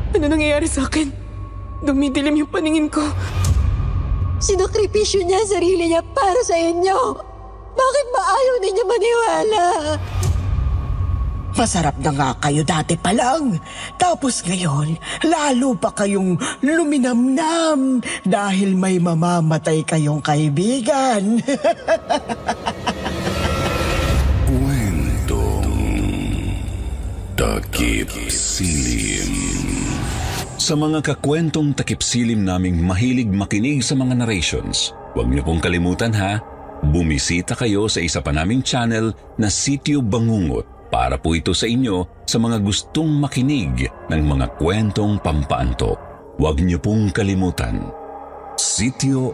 Ano nangyayari sa akin? Dumidilim yung paningin ko. Sinakripisyo niya ang sarili niya para sa inyo. Bakit ba ayaw ninyo maniwala? Masarap na nga kayo dati pa lang. Tapos ngayon, lalo pa kayong luminamnam dahil may mamamatay kayong kaibigan. Kwentong Takip Silim. Sa mga kakwentong takip silim naming mahilig makinig sa mga narrations, huwag niyo pong kalimutan ha, bumisita kayo sa isa pa naming channel na Sityo Bangungot para po ito sa inyo sa mga gustong makinig ng mga kwentong pampaantok. Huwag niyo pong kalimutan, Sityo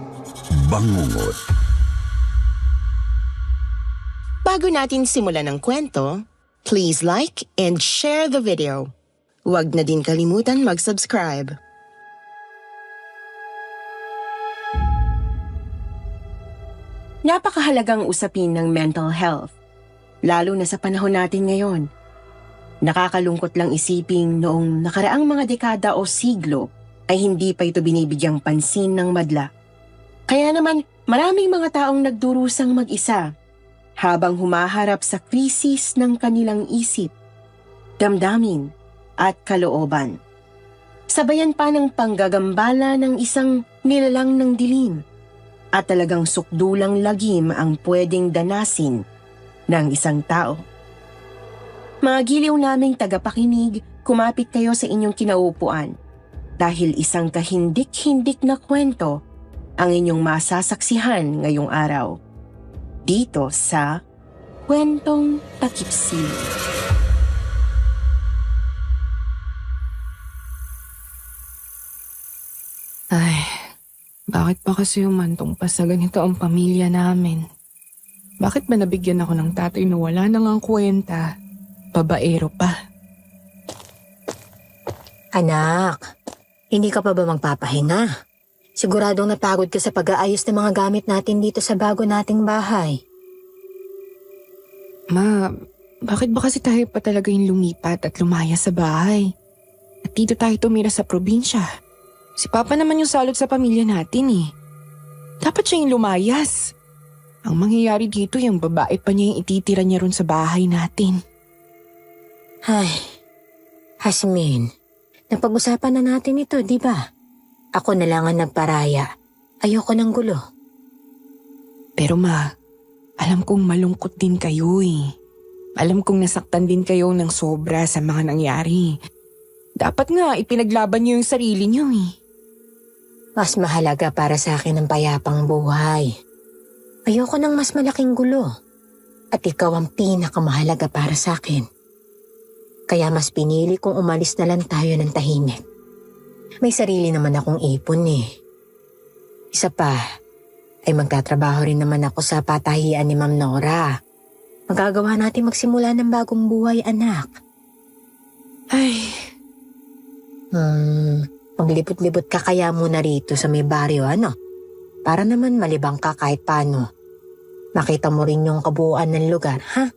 Bangungot. Bago natin simulan ng kwento, please like and share the video. Huwag na din kalimutan mag-subscribe. Napakahalagang usapin ng mental health, lalo na sa panahon natin ngayon. Nakakalungkot lang isiping noong nakaraang mga dekada o siglo ay hindi pa ito binibigyang pansin ng madla. Kaya naman maraming mga taong nagdurusang mag-isa habang humaharap sa krisis ng kanilang isip, damdamin, at kalooban. Sabayan pa ng panggagambala ng isang nilalang ng dilim at talagang sukdulang lagim ang pwedeng danasin ng isang tao. Mga giliw naming tagapakinig, kumapit kayo sa inyong kinaupuan dahil isang kahindik-hindik na kwento ang inyong masasaksihan ngayong araw. Dito sa Kwentong Takip Silim. Ay, bakit pa kasi umantong pa sa ganito ang pamilya namin? Bakit ba nabigyan ako ng tatay na wala nang ang kwenta? Babaero pa. Anak, hindi ka pa ba magpapahinga? Siguradong napagod ka sa pag-aayos ng mga gamit natin dito sa bago nating bahay. Ma, bakit ba kasi tayo pa talaga yung lumipat at lumaya sa bahay? At dito tayo tumira sa probinsya. Si Papa naman yung salot sa pamilya natin eh. Dapat siya yung lumayas. Ang mangyayari dito, yung babae pa niya yung ititira niya ron sa bahay natin. Ay, Hasmin, napag-usapan na natin ito, di ba? Ako na lang ang nagparaya. Ayoko ng gulo. Pero ma, alam kong malungkot din kayo eh. Alam kong nasaktan din kayo ng sobra sa mga nangyari. Dapat nga ipinaglaban niyo yung sarili niyo eh. Mas mahalaga para sa akin ang payapang buhay. Ayoko ng mas malaking gulo. At ikaw ang pinakamahalaga para sa akin. Kaya mas pinili kong umalis na lang tayo ng tahimik. May sarili naman akong ipon eh. Isa pa, ay magtatrabaho rin naman ako sa patahian ni Ma'am Nora. Magagawa natin magsimula ng bagong buhay, anak. Ay, Maglibot-libot ka kaya muna rito sa may baryo, ano? Para naman malibang ka kahit paano. Makita mo rin yung kabuuan ng lugar, ha?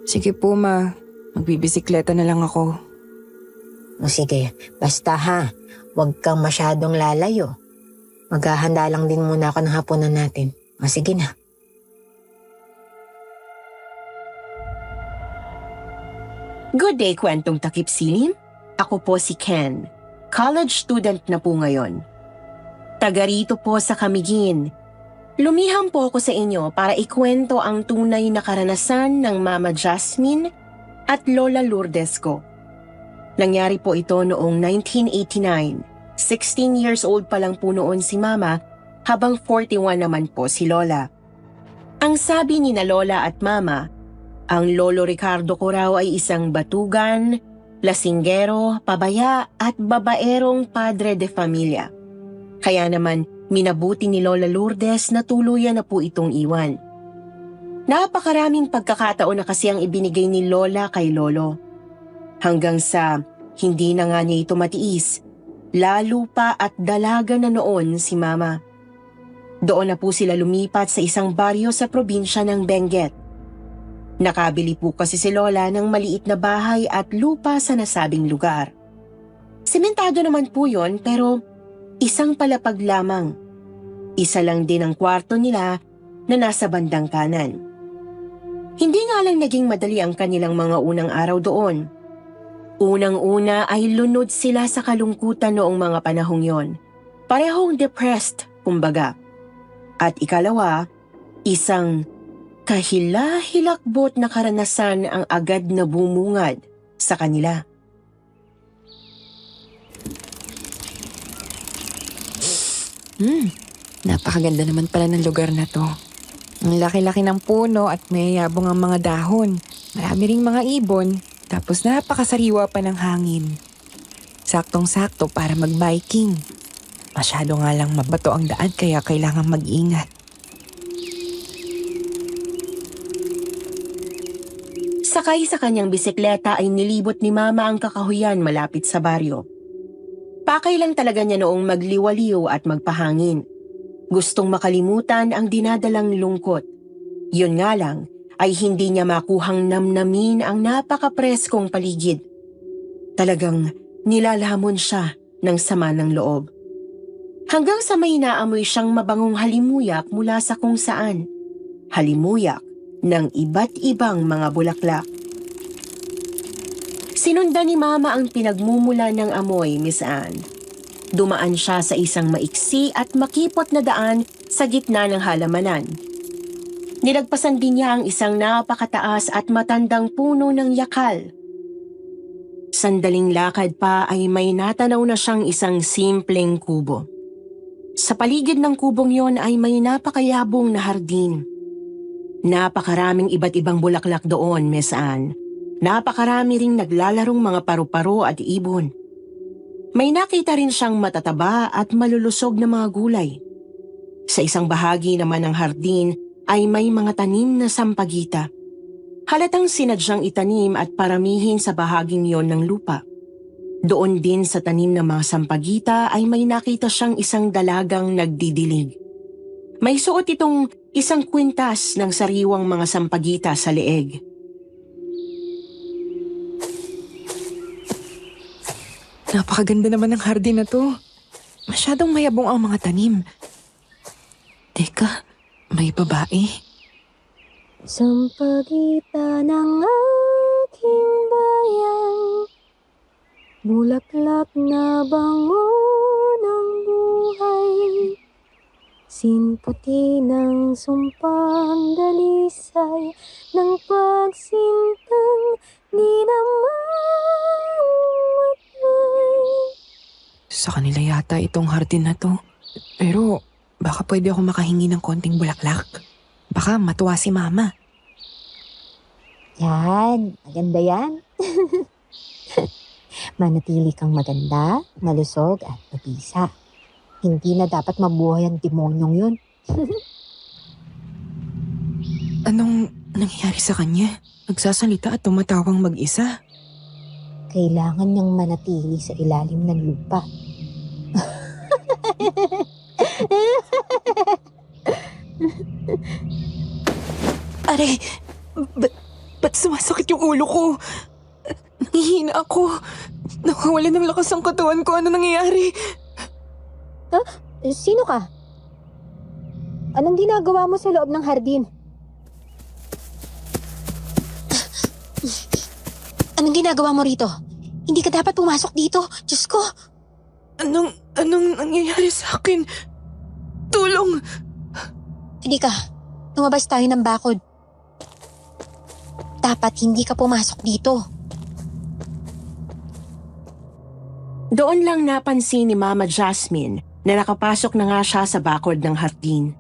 sige po ma. Magbibisikleta na lang ako. O sige, basta ha. Huwag kang masyadong lalayo. Maghahanda lang din muna ako ng hapunan natin. O sige na. Good day, Kwentong Takip Silim. Ako po si Ken. College student na po ngayon. Taga rito po sa Camiguin. Lumiham po ako sa inyo para ikwento ang tunay na karanasan ng Mama Jasmine at Lola Lourdes ko. Nangyari po ito noong 1989. 16 years old pa lang po noon si Mama, habang 41 naman po si Lola. Ang sabi ni na Lola at Mama, ang Lolo Ricardo ko raw ay isang batugan, lasinggero, pabaya at babaerong padre de familia. Kaya naman minabuti ni Lola Lourdes na tuluyan na po itong iwan. Napakaraming pagkakataon na kasi ang ibinigay ni Lola kay Lolo. Hanggang sa hindi na nga niya ito matiis, lalo pa at dalaga na noon si Mama. Doon na po sila lumipat sa isang baryo sa probinsya ng Benguet. Nakabili po kasi si Lola ng maliit na bahay at lupa sa nasabing lugar. Sementado naman po yon, pero isang palapag lamang. Isa lang din ang kwarto nila na nasa bandang kanan. Hindi nga lang naging madali ang kanilang mga unang araw doon. Unang-una ay lunod sila sa kalungkutan noong mga panahong yon. Parehong depressed, kumbaga. At ikalawa, isang kahila-hilakbot na karanasan ang agad na bumungad sa kanila. Napakaganda naman pala ng lugar na to. Ang laki-laki ng puno at may yabong ang mga dahon. Marami ring mga ibon, tapos napakasariwa pa ng hangin. Saktong-sakto para mag-biking. Masyado nga lang mabato ang daan kaya kailangan mag-ingat. Sakay sa kanyang bisikleta ay nilibot ni Mama ang kakahuyan malapit sa baryo. Pakay lang talaga niya noong magliwaliw at magpahangin. Gustong makalimutan ang dinadalang lungkot. Yun nga lang ay hindi niya makuhang namnamin ang napakapreskong paligid. Talagang nilalamon siya ng sama ng loob. Hanggang sa may naamoy siyang mabangong halimuyak mula sa kung saan. Halimuyak ng iba't ibang mga bulaklak. Sinundan ni Mama ang pinagmumula ng amoy, Miss Anne. Dumaan siya sa isang maiksi at makipot na daan sa gitna ng halamanan. Nilagpasan din niya ang isang napakataas at matandang puno ng yakal. Sandaling lakad pa ay may natanaw na siyang isang simpleng kubo. Sa paligid ng kubong yon ay may napakayabong na hardin. Napakaraming iba't ibang bulaklak doon, Miss Anne. Napakarami ring naglalarong mga paru-paro at ibon. May nakita rin siyang matataba at malulusog na mga gulay. Sa isang bahagi naman ng hardin ay may mga tanim na sampagita. Halatang sinadyang itanim at paramihin sa bahaging yon ng lupa. Doon din sa tanim ng mga sampagita ay may nakita siyang isang dalagang nagdidilig. May suot itong isang kwintas ng sariwang mga sampagita sa leeg. Napakaganda naman ng hardin na to. Masyadong mayabong ang mga tanim. Teka, may babae. Sampagita ng aking bayan, bulaklak na bango ng buhay, sinputi ng sumpang dalisay ng pagsintang di naman matay. Sa kanila yata itong hardin na to. Pero baka pwede ako makahingi ng konting bulaklak. Baka matuwa si Mama. Yan, maganda yan. Manatili kang maganda, malusog at mabisa. Hindi na dapat mabuhay ang demonyong yun. Anong nangyayari sa kanya? Nagsasalita at tumatawang mag-isa. Kailangan niyang manatili sa ilalim ng lupa. Aray, ba't sumasakit yung ulo ko? Nangihina ako. Nakawala ng lakas ang katawan ko. Ano nangyayari? Sino ka? Anong ginagawa mo sa loob ng hardin? Anong ginagawa mo rito? Hindi ka dapat pumasok dito. Diyos ko. Anong nangyayari sa akin? Tulong! Hindi ka. Lumabas tayo ng bakod. Dapat hindi ka pumasok dito. Doon lang napansin ni Mama Jasmine na nakapasok na nga siya sa bakod ng hardin.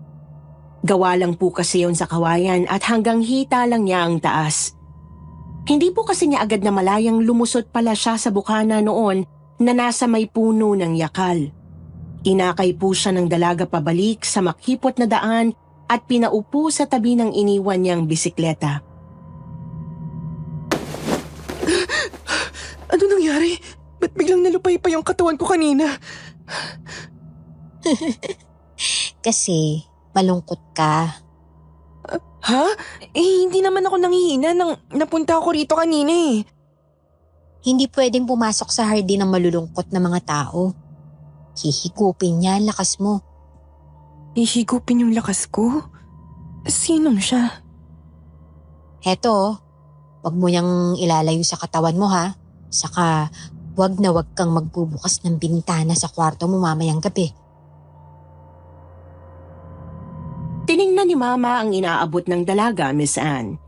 Gawa lang po kasi yon sa kawayan at hanggang hita lang niya ang taas. Hindi po kasi niya agad na malayang lumusot pala siya sa bukana noon na nasa may puno ng yakal. Inakay po siya ng dalaga pabalik sa makipot na daan at pinaupo sa tabi ng iniwan niyang bisikleta. Ano nangyari? Ba't biglang nalupay pa yung katawan ko kanina? Kasi malungkot ka. Ha? Eh, hindi naman ako nanghihina nang napunta ako rito kanina eh. Hindi pwedeng pumasok sa hardin ng malulungkot na mga tao. Hihigupin niya ang lakas mo. Ihigupin yung lakas ko? Sinong siya? Heto, wag mo niyang ilalayo sa katawan mo ha. Saka wag na wag kang magbubukas ng bintana sa kwarto mo mamayang gabi. Tiningnan ni Mama ang inaabot ng dalaga, Miss Anne.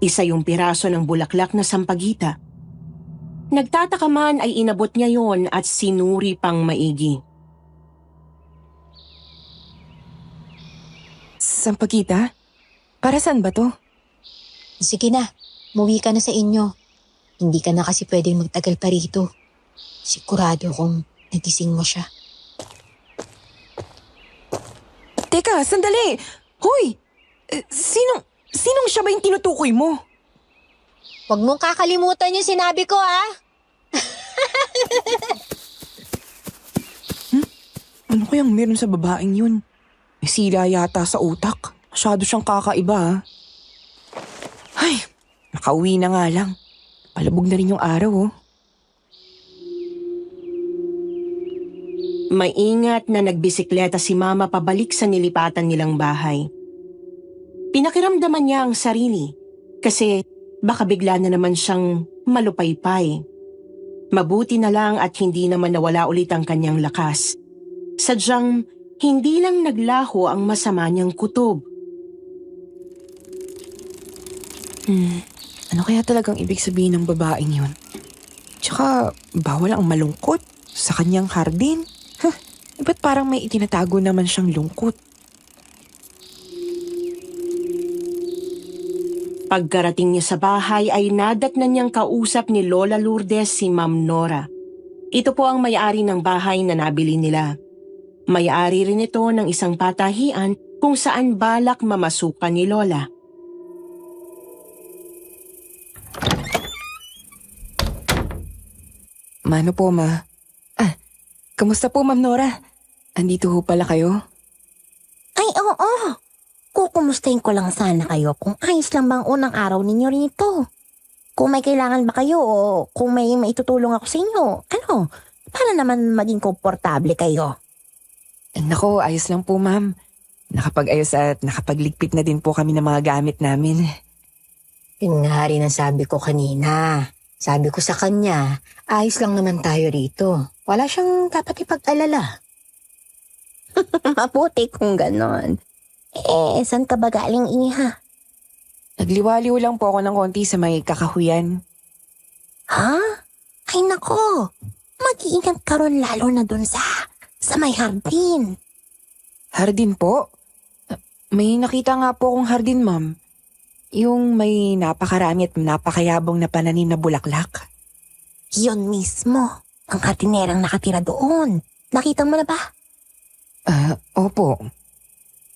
Isa yung piraso ng bulaklak na sampagita. Nagtataka man ay inabot niya yon at sinuri pang maigi. Sampagita? Para saan ba to? Sige na, muwi ka na sa inyo. Hindi ka na kasi pwedeng magtagal pa rito. Sigurado kong nagising mo siya. Teka, sandali! Hoy! Sinong siya ba yung tinutukoy mo? Huwag mong kakalimutan yung sinabi ko ha. Ano kayang meron sa babaeng yun? May sila yata sa utak. Masyado siyang kakaiba ah. Ay, nakauwi na nga lang. Palabog na rin yung araw oh. Maingat na nagbisikleta si Mama pabalik sa nilipatan nilang bahay. Pinakiramdaman niya ang sarili kasi baka bigla na naman siyang malupaypay. Mabuti na lang at hindi naman nawala ulit ang kanyang lakas. Sadyang hindi lang naglaho ang masama niyang kutob. Ano kaya talagang ibig sabihin ng babaeng yun? Tsaka bawal ang malungkot sa kanyang hardin. Ba't parang may itinatago naman siyang lungkot? Pagkarating niya sa bahay ay nadatnan niyang kausap ni Lola Lourdes si Ma'am Nora. Ito po ang may-ari ng bahay na nabili nila. May-ari rin ito ng isang patahian kung saan balak mamasukan ni Lola. Mano po, ma? Kamusta po, Ma'am Nora? Andito ho pala kayo? Ay, oo. Kukumustahin ko lang sana kayo kung ayos lang bang unang araw ninyo rito. Kung may kailangan ba kayo o kung may maitutulong ako sa inyo, para naman maging komportable kayo. Nako, ayos lang po, ma'am. Nakapag-ayos at nakapagligpit na din po kami ng mga gamit namin. Yun nga rin ang sabi ko kanina. Sabi ko sa kanya, ayos lang naman tayo rito. Wala siyang dapat ipag-alala. Mabuti kung ganon. Saan ka ba galing, Iha? Nagliwaliw lang po ako ng konti sa may kakahuyan. Ha? Ay nako, mag-iingat ka ron lalo na dun sa may hardin. Hardin po? May nakita nga po akong hardin, ma'am. Yung may napakarami at napakayabong na pananim na bulaklak. Yun mismo, ang hardinerang nakatira doon. Nakita mo na ba? Opo.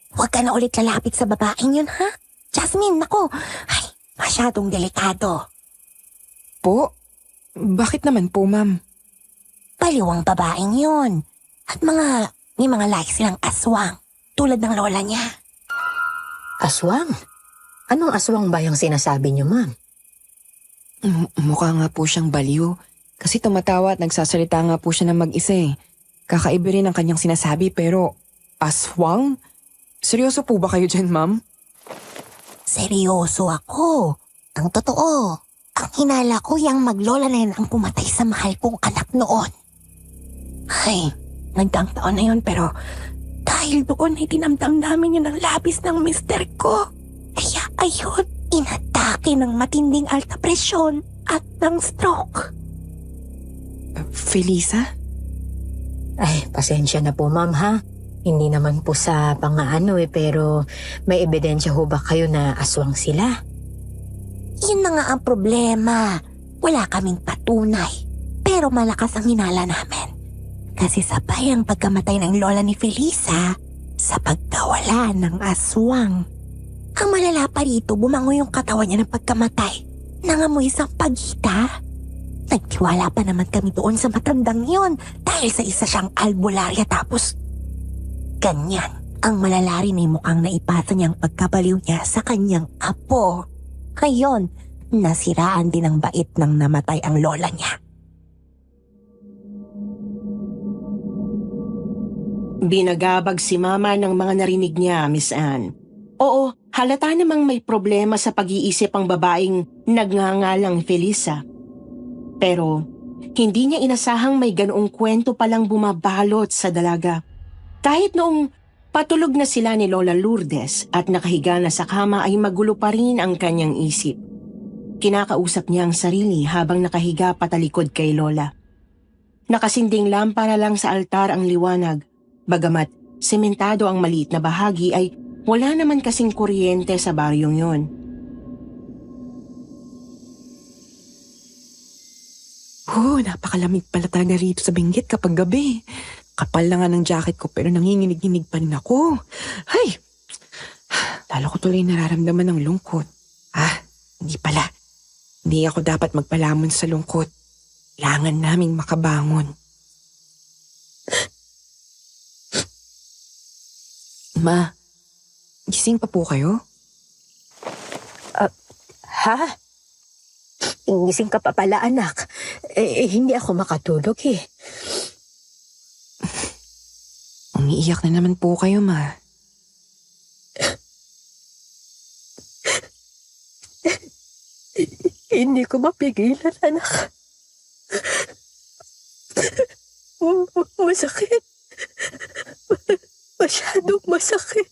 Huwag ka na ulit lalapit sa babaeng yun, ha? Jasmine, nako, ay, masyadong delikado. Po? Bakit naman po, ma'am? Baliw ang babaeng yun. At may mga like silang aswang, tulad ng lola niya. Aswang? Anong aswang ba yung sinasabi niyo, ma'am? Mukha nga po siyang baliw. Kasi tumatawa at nagsasalita nga po siya ng mag-isa eh. Kakaiba rin ang kanyang sinasabi pero aswang? Seryoso po ba kayo dyan, ma'am? Seryoso ako. Ang totoo, ang hinala ko yung maglola na yan ang pumatay sa mahal kong anak noon. Ay, nagdaang taon na yun pero dahil doon ay tinamdam namin yun ang labis ng mister ko. Kaya ayun, inatake ng matinding alta presyon at ng stroke. Felisa? Ay, pasensya na po, ma'am, ha? Hindi naman po sa pangaano pero may ebidensya ho ba kayo na aswang sila? Yun na nga ang problema. Wala kaming patunay. Pero malakas ang hinala namin. Kasi sabay ang pagkamatay ng lola ni Felisa sa pagkawala ng aswang. Ang malala pa rito, bumango yung katawan niya ng pagkamatay. Nangamoy isang pagita. Nagtiwala pa naman kami doon sa matandang yon dahil sa isa siyang albularya tapos ganyan. Ang malalari na mukhang naipasa niyang pagkabaliw niya sa kanyang apo. Ngayon, nasiraan din ang bait ng namatay ang lola niya. Binagabag si Mama ng mga narinig niya, Miss Anne. Oo, halata namang may problema sa pag-iisip ang babaeng nagngangalang Felisa. Pero hindi niya inasahang may ganoong kwento palang bumabalot sa dalaga. Kahit noong patulog na sila ni Lola Lourdes at nakahiga na sa kama ay magulo pa rin ang kanyang isip. Kinakausap niya ang sarili habang nakahiga patalikod kay Lola. Nakasinding lampara lang sa altar ang liwanag. Bagamat sementado ang maliit na bahagi ay wala naman kasing kuryente sa baryong yon. Napakalamig pala talaga rito sa Benguet kapag gabi. Kapal na nga ng jacket ko pero nanginginig-ginig pa rin ako. Ay! Lalo ko tuloy nararamdaman ng lungkot. Hindi pala. Hindi ako dapat magpalamon sa lungkot. Kailangan naming makabangon. Ma, gising pa po kayo? Ha? Gising ka pa pala, anak. Hindi ako makatulog eh. Umiiyak na naman po kayo, Ma. Hindi ko mapigilan, anak. Masakit. Masyadong masakit.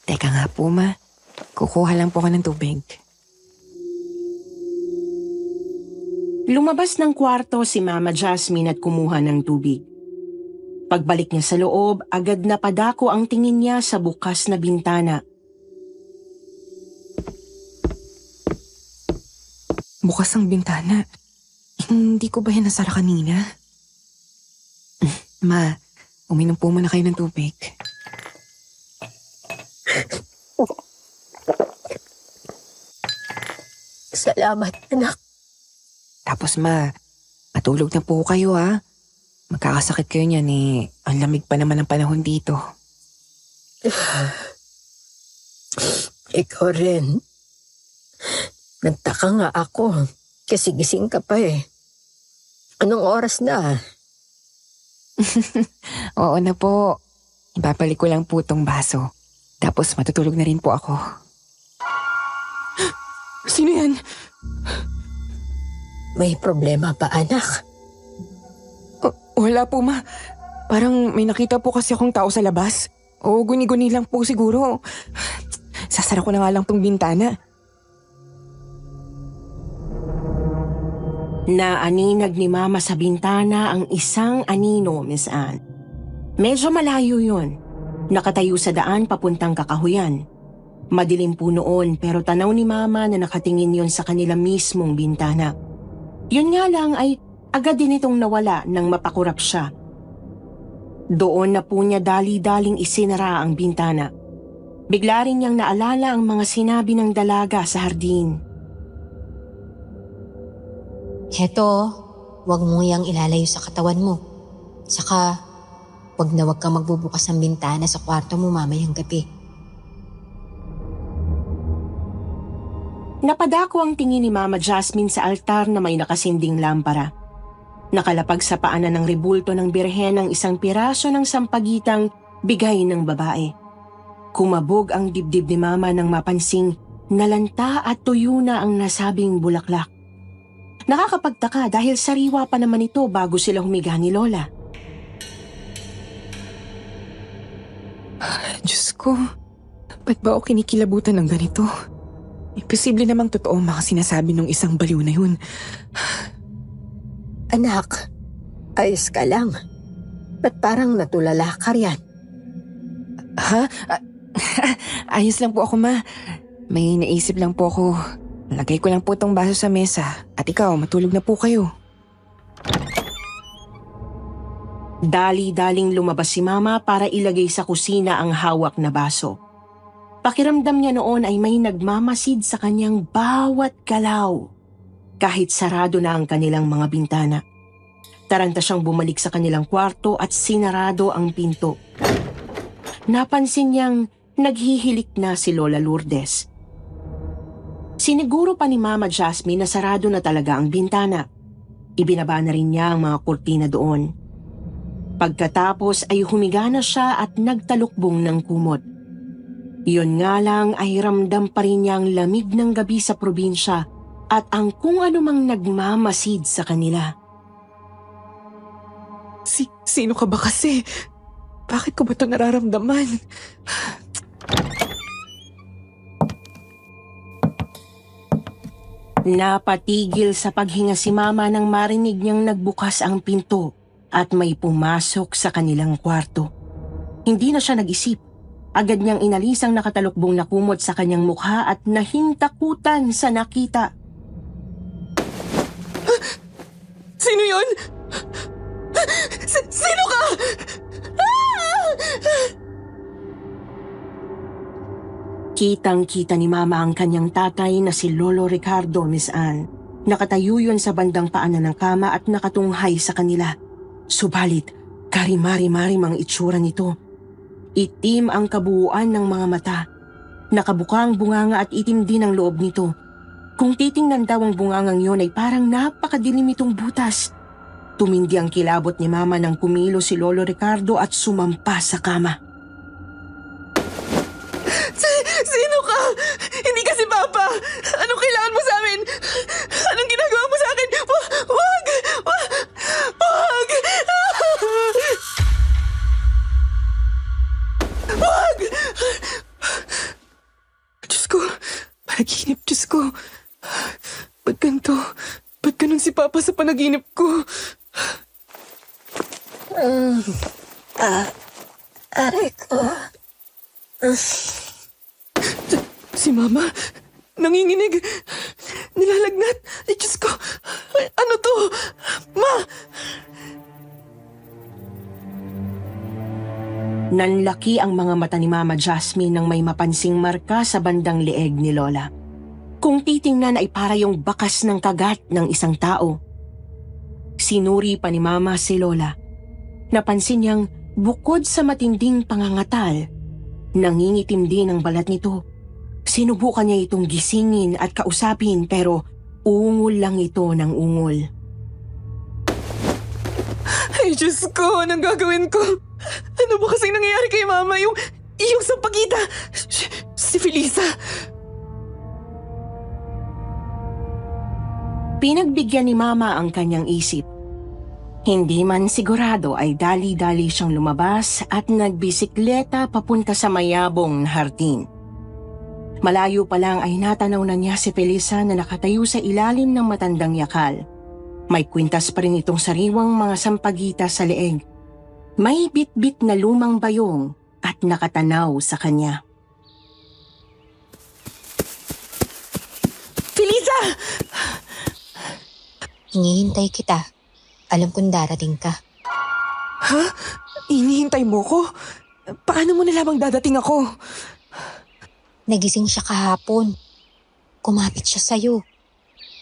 Teka nga po, Ma. Kukuha lang po ka ng tubig. Lumabas ng kwarto si Mama Jasmine at kumuha ng tubig. Pagbalik niya sa loob, agad na padako ang tingin niya sa bukas na bintana. Bukas ang bintana. Hindi ko ba yan nasara kanina? Ma, uminom po muna kayo ng tubig. Salamat, anak. Tapos Ma, matulog na po kayo ha. Magkakasakit kayo niyan eh. Ang lamig pa naman ang panahon dito. Ikaw rin. Nagtaka nga ako kasi gising ka pa eh. Anong oras na? Oo na po. Ibabalik ko lang po tong baso. Tapos matutulog na rin po ako. Sino yan? May problema ba, anak? Wala po, Ma. Parang may nakita po kasi akong tao sa labas. O guni-guni lang po siguro. Sasara ko na nga lang tong bintana. Naaninag ni Mama sa bintana ang isang anino, Miss Anne. Medyo malayo yun. Nakatayo sa daan papuntang Kakahuyan. Madilim po noon pero tanaw ni Mama na nakatingin yon sa kanila mismong bintana. Yun nga lang ay agad din itong nawala nang mapakurap siya. Doon na po niya dali-daling isinara ang bintana. Bigla rin niyang naalala ang mga sinabi ng dalaga sa hardin. Heto, wag mo yang ilalayo sa katawan mo. Saka, wag na wag kang magbubukas ng bintana sa kwarto mo mamayang gabi. Napadako ang tingin ni Mama Jasmine sa altar na may nakasinding lampara. Nakalapag sa paanan ng rebulto ng birhen ang isang piraso ng sampagitang bigay ng babae. Kumabog ang dibdib ni Mama nang mapansing nalanta at tuyo na ang nasabing bulaklak. Nakakapagtaka dahil sariwa pa naman ito bago sila humiga ni Lola. Diyos ko, ba't ba ako kinikilabutan ng ganito? Imposible namang totoo ang mga sinasabi ng isang baliw na yun. Anak, ayos ka lang. Ba't parang natulala ka riyan? Ha? Ayos lang po ako, Ma. May naisip lang po ako. Lagay ko lang po tong baso sa mesa. At ikaw, matulog na po kayo. Dali-daling lumabas si Mama para ilagay sa kusina ang hawak na baso. Pakiramdam niya noon ay may nagmamasid sa kanyang bawat galaw. Kahit sarado na ang kanilang mga bintana. Taranta siyang bumalik sa kanilang kwarto at sinarado ang pinto. Napansin niyang naghihilik na si Lola Lourdes. Siniguro pa ni Mama Jasmine na sarado na talaga ang bintana. Ibinaba na rin niya ang mga kurtina doon. Pagkatapos ay humiga na siya at nagtalukbong ng kumot. Iyon nga lang ay ramdam pa rin niya ang lamig ng gabi sa probinsya at ang kung anumang nagmamasid sa kanila. Sino ka ba kasi? Bakit ko ba ito nararamdaman? Napatigil sa paghinga si Mama nang marinig niyang nagbukas ang pinto at may pumasok sa kanilang kwarto. Hindi na siya nag-isip. Agad niyang inalis ang nakatalukbong na kumot sa kanyang mukha at nahintakutan sa nakita. Sino yun? Sino ka? Kitang-kita ni Mama ang kanyang tatay na si Lolo Ricardo, Miss Anne. Nakatayo yun sa bandang paanan ng kama at nakatunghay sa kanila. Subalit, karimari-marim ang itsura nito. Itim ang kabuuan ng mga mata. Nakabukang bunganga at itim din ang loob nito. Kung titingnan daw ang bungangang yun ay parang napakadilim itong butas. Tumindi ang kilabot ni Mama nang kumilo si Lolo Ricardo at sumampa sa kama. Sino ka? Hindi ka si Papa! Anong kailangan mo sa amin? Anong ginagawa mo sa akin? Wag! Wag! Diyos ko, panaginip, Diyos ko. Ba't ganito? Ba't ganun si Papa sa panaginip ko? Aray ko. Si Mama, nanginginig, nilalagnat. Ay, Diyos ko, ano to? Ma! Nanlaki ang mga mata ni Mama Jasmine nang may mapansing marka sa bandang leeg ni Lola. Kung titingnan ay para yung bakas ng kagat ng isang tao. Sinuri pa ni Mama si Lola. Napansin niyang bukod sa matinding pangangatal, nangingitim din ang balat nito. Sinubukan niya itong gisingin at kausapin pero ungol lang ito ng ungol. Ay, Diyos ko, anong gagawin ko? Ano ba kasing nangyayari kay Mama? Yung sampagita, si Felisa. Pinagbigyan ni Mama ang kanyang isip. Hindi man sigurado ay dali-dali siyang lumabas at nagbisikleta papunta sa mayabong na hardin. Malayo pa lang ay natanaw na niya si Felisa na nakatayo sa ilalim ng matandang yakal. May kwintas pa rin itong sariwang mga sampagita sa leeg. May bit-bit na lumang bayong at nakatanaw sa kanya. Felisa! Hinihintay kita. Alam kong darating ka. Ha? Hinihintay mo ko? Paano mo nalamang dadating ako? Nagising siya kahapon. Kumapit siya sa'yo.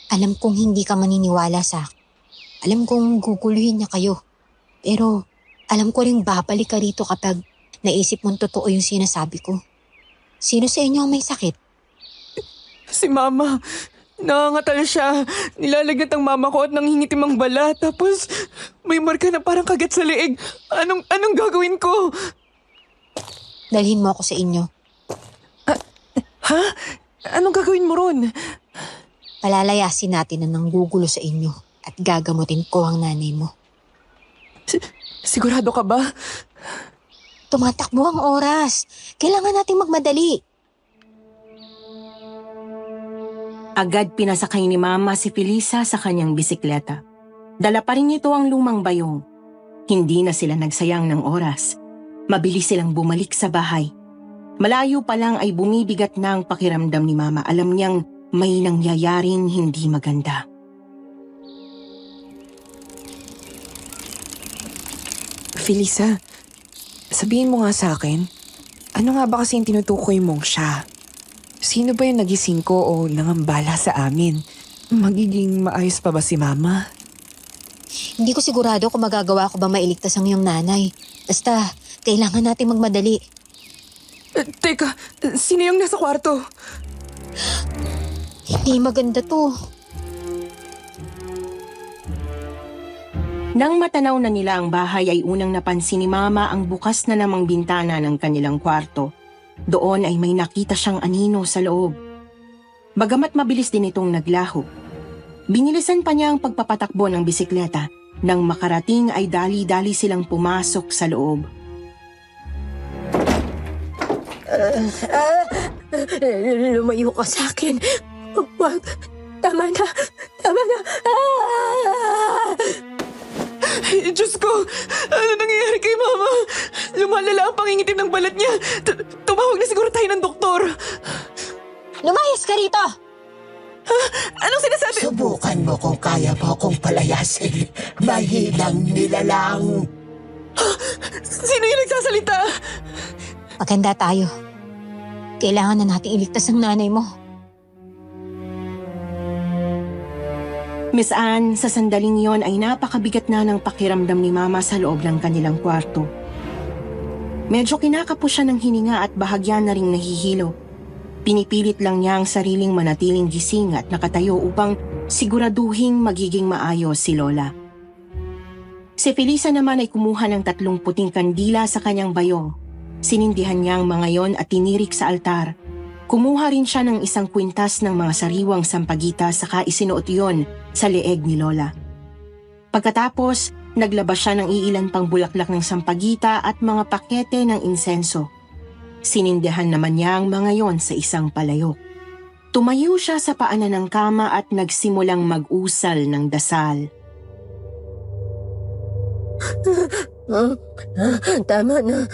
Alam kong hindi ka maniniwala sa akin. Alam kong guguluhin niya kayo. Pero alam ko rin babalik ka rito kapag naisip mong totoo yung sinasabi ko. Sino sa inyo ang may sakit? Si Mama. Nangangatal siya. Nilalagnat ang mama ko at nanghingitim ang bala. Tapos may marka na parang kagat sa leeg. Anong gagawin ko? Dalhin mo ako sa inyo. Ha? Anong gagawin mo ron? Palalayasin natin na nanggugulo sa inyo at gagamutin ko ang nanay mo. Sigurado ka ba? Tumatakbo ang oras. Kailangan nating magmadali. Agad pinasakay ni Mama si Felisa sa kanyang bisikleta. Dala pa rin ito ang lumang bayong. Hindi na sila nagsayang ng oras. Mabilis silang bumalik sa bahay. Malayo pa lang ay bumibigat na ang pakiramdam ni Mama. Alam niyang may nangyayaring hindi maganda. Felisa, sabihin mo nga sa akin, ano nga ba kasi yung tinutukoy mong siya? Sino ba yung nagising ko o nangambala sa amin? Magiging maayos pa ba si Mama? Hindi ko sigurado kung magagawa ko ba mailigtas ang iyong nanay. Basta, kailangan nating magmadali. Teka, sino yung nasa kwarto? Hindi maganda to. Nang matanaw na nila ang bahay ay unang napansin ni Mama ang bukas na namang bintana ng kanilang kwarto. Doon ay may nakita siyang anino sa loob. Bagamat mabilis din itong naglaho, binilisan pa niya ang pagpapatakbo ng bisikleta. Nang makarating ay dali-dali silang pumasok sa loob. Lumayo ka sa akin. Wag. Tama na. Tama na. Diyos ko, ano nangyayari kay Mama? Lumalala ang pangingitim ng balat niya. Tumawag na siguro tayo ng doktor. Lumayas ka rito! Anong sinasabi? Subukan mo kung kaya mo akong palayasin. Mahinang nilalang. Sino yung nagsasalita? Maganda tayo. Kailangan na natin iligtas ang nanay mo. Miss Anne, sa sandaling yon ay napakabigat na ng pakiramdam ni Mama sa loob ng kanilang kwarto. Medyo kinakapo siya ng hininga at bahagyan na ring nahihilo. Pinipilit lang niya ang sariling manatiling gising at nakatayo upang siguraduhing magiging maayos si Lola. Si Felisa naman ay kumuha ng 3 puting kandila sa kanyang bayong. Sinindihan niya ang mga yon at tinirik sa altar. Kumuha rin siya ng 1 kwintas ng mga sariwang sampagita saka isinuot yon sa leeg ni Lola. Pagkatapos, naglabas siya ng iilan pang bulaklak ng sampagita at mga pakete ng insenso. Sinindihan naman niya ang mga yon sa isang palayok. Tumayo siya sa paanan ng kama at nagsimulang mag-usal ng dasal. Tama na.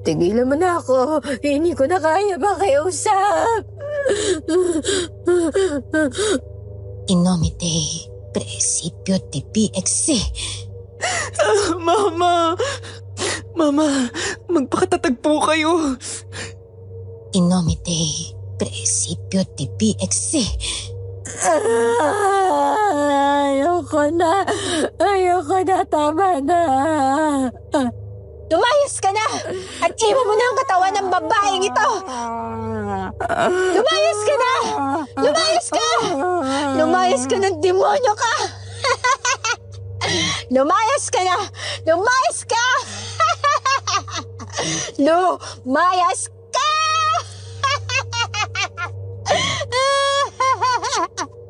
Tigilan mo na ako. Hindi ko na kaya makiusap. In nome Dei, Principio Tibi Exe. Mama! Mama, magpakatatag po kayo. In nome Dei, Principio Tibi Exe. Ayoko na. Ayoko na. Tama na. Lumayas ka na! At iwan mo na ang katawan ng babaeng ito! Lumayas ka na! Lumayas ka! Lumayas ka ng demonyo ka! Lumayas ka na! Lumayas ka! Lumayas ka!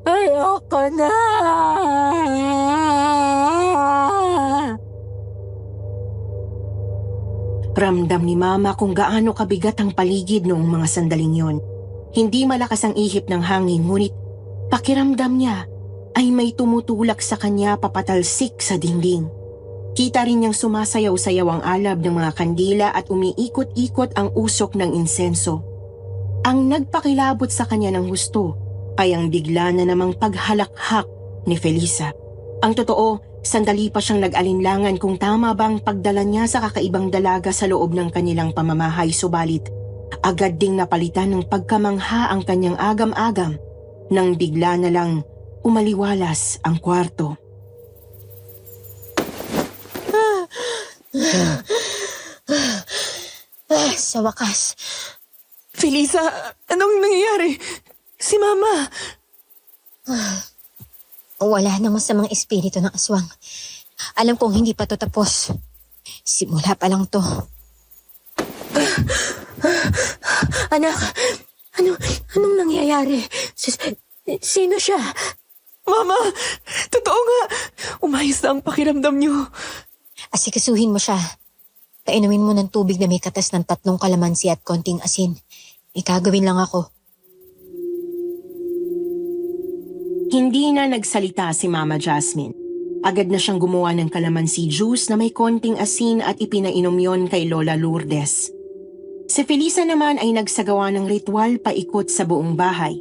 Ayoko na. Ramdam ni Mama kung gaano kabigat ang paligid noong mga sandaling yon. Hindi malakas ang ihip ng hangin, ngunit pakiramdam niya ay may tumutulak sa kanya papatalsik sa dingding. Kita rin niyang sumasayaw-sayaw ang alab ng mga kandila at umiikot-ikot ang usok ng insenso. Ang nagpakilabot sa kanya ng husto ay ang bigla na namang paghalakhak ni Felisa. Ang totoo, sandali pa siyang nag-alinlangan kung tama bang pagdala niya sa kakaibang dalaga sa loob ng kanilang pamamahay, subalit agad ding napalitan ng pagkamangha ang kanyang agam-agam nang bigla na lang umaliwalas ang kwarto. Sa wakas, Felisa, anong nangyayari? Si Mama. wala namang masamang espiritu ng aswang. Alam kong hindi pa to tapos. Simula pa lang to. Anak, anong nangyayari? Sino siya? Mama, totoo nga. Umayos na ang pakiramdam niyo. Asikasuhin mo siya. Painumin mo ng tubig na may katas ng 3 kalamansi at konting asin. Ikagawin lang ako. Hindi na nagsalita si Mama Jasmine. Agad na siyang gumawa ng kalamansi juice na may konting asin at ipinainom yon kay Lola Lourdes. Si Felisa naman ay nagsagawa ng ritual paikot sa buong bahay.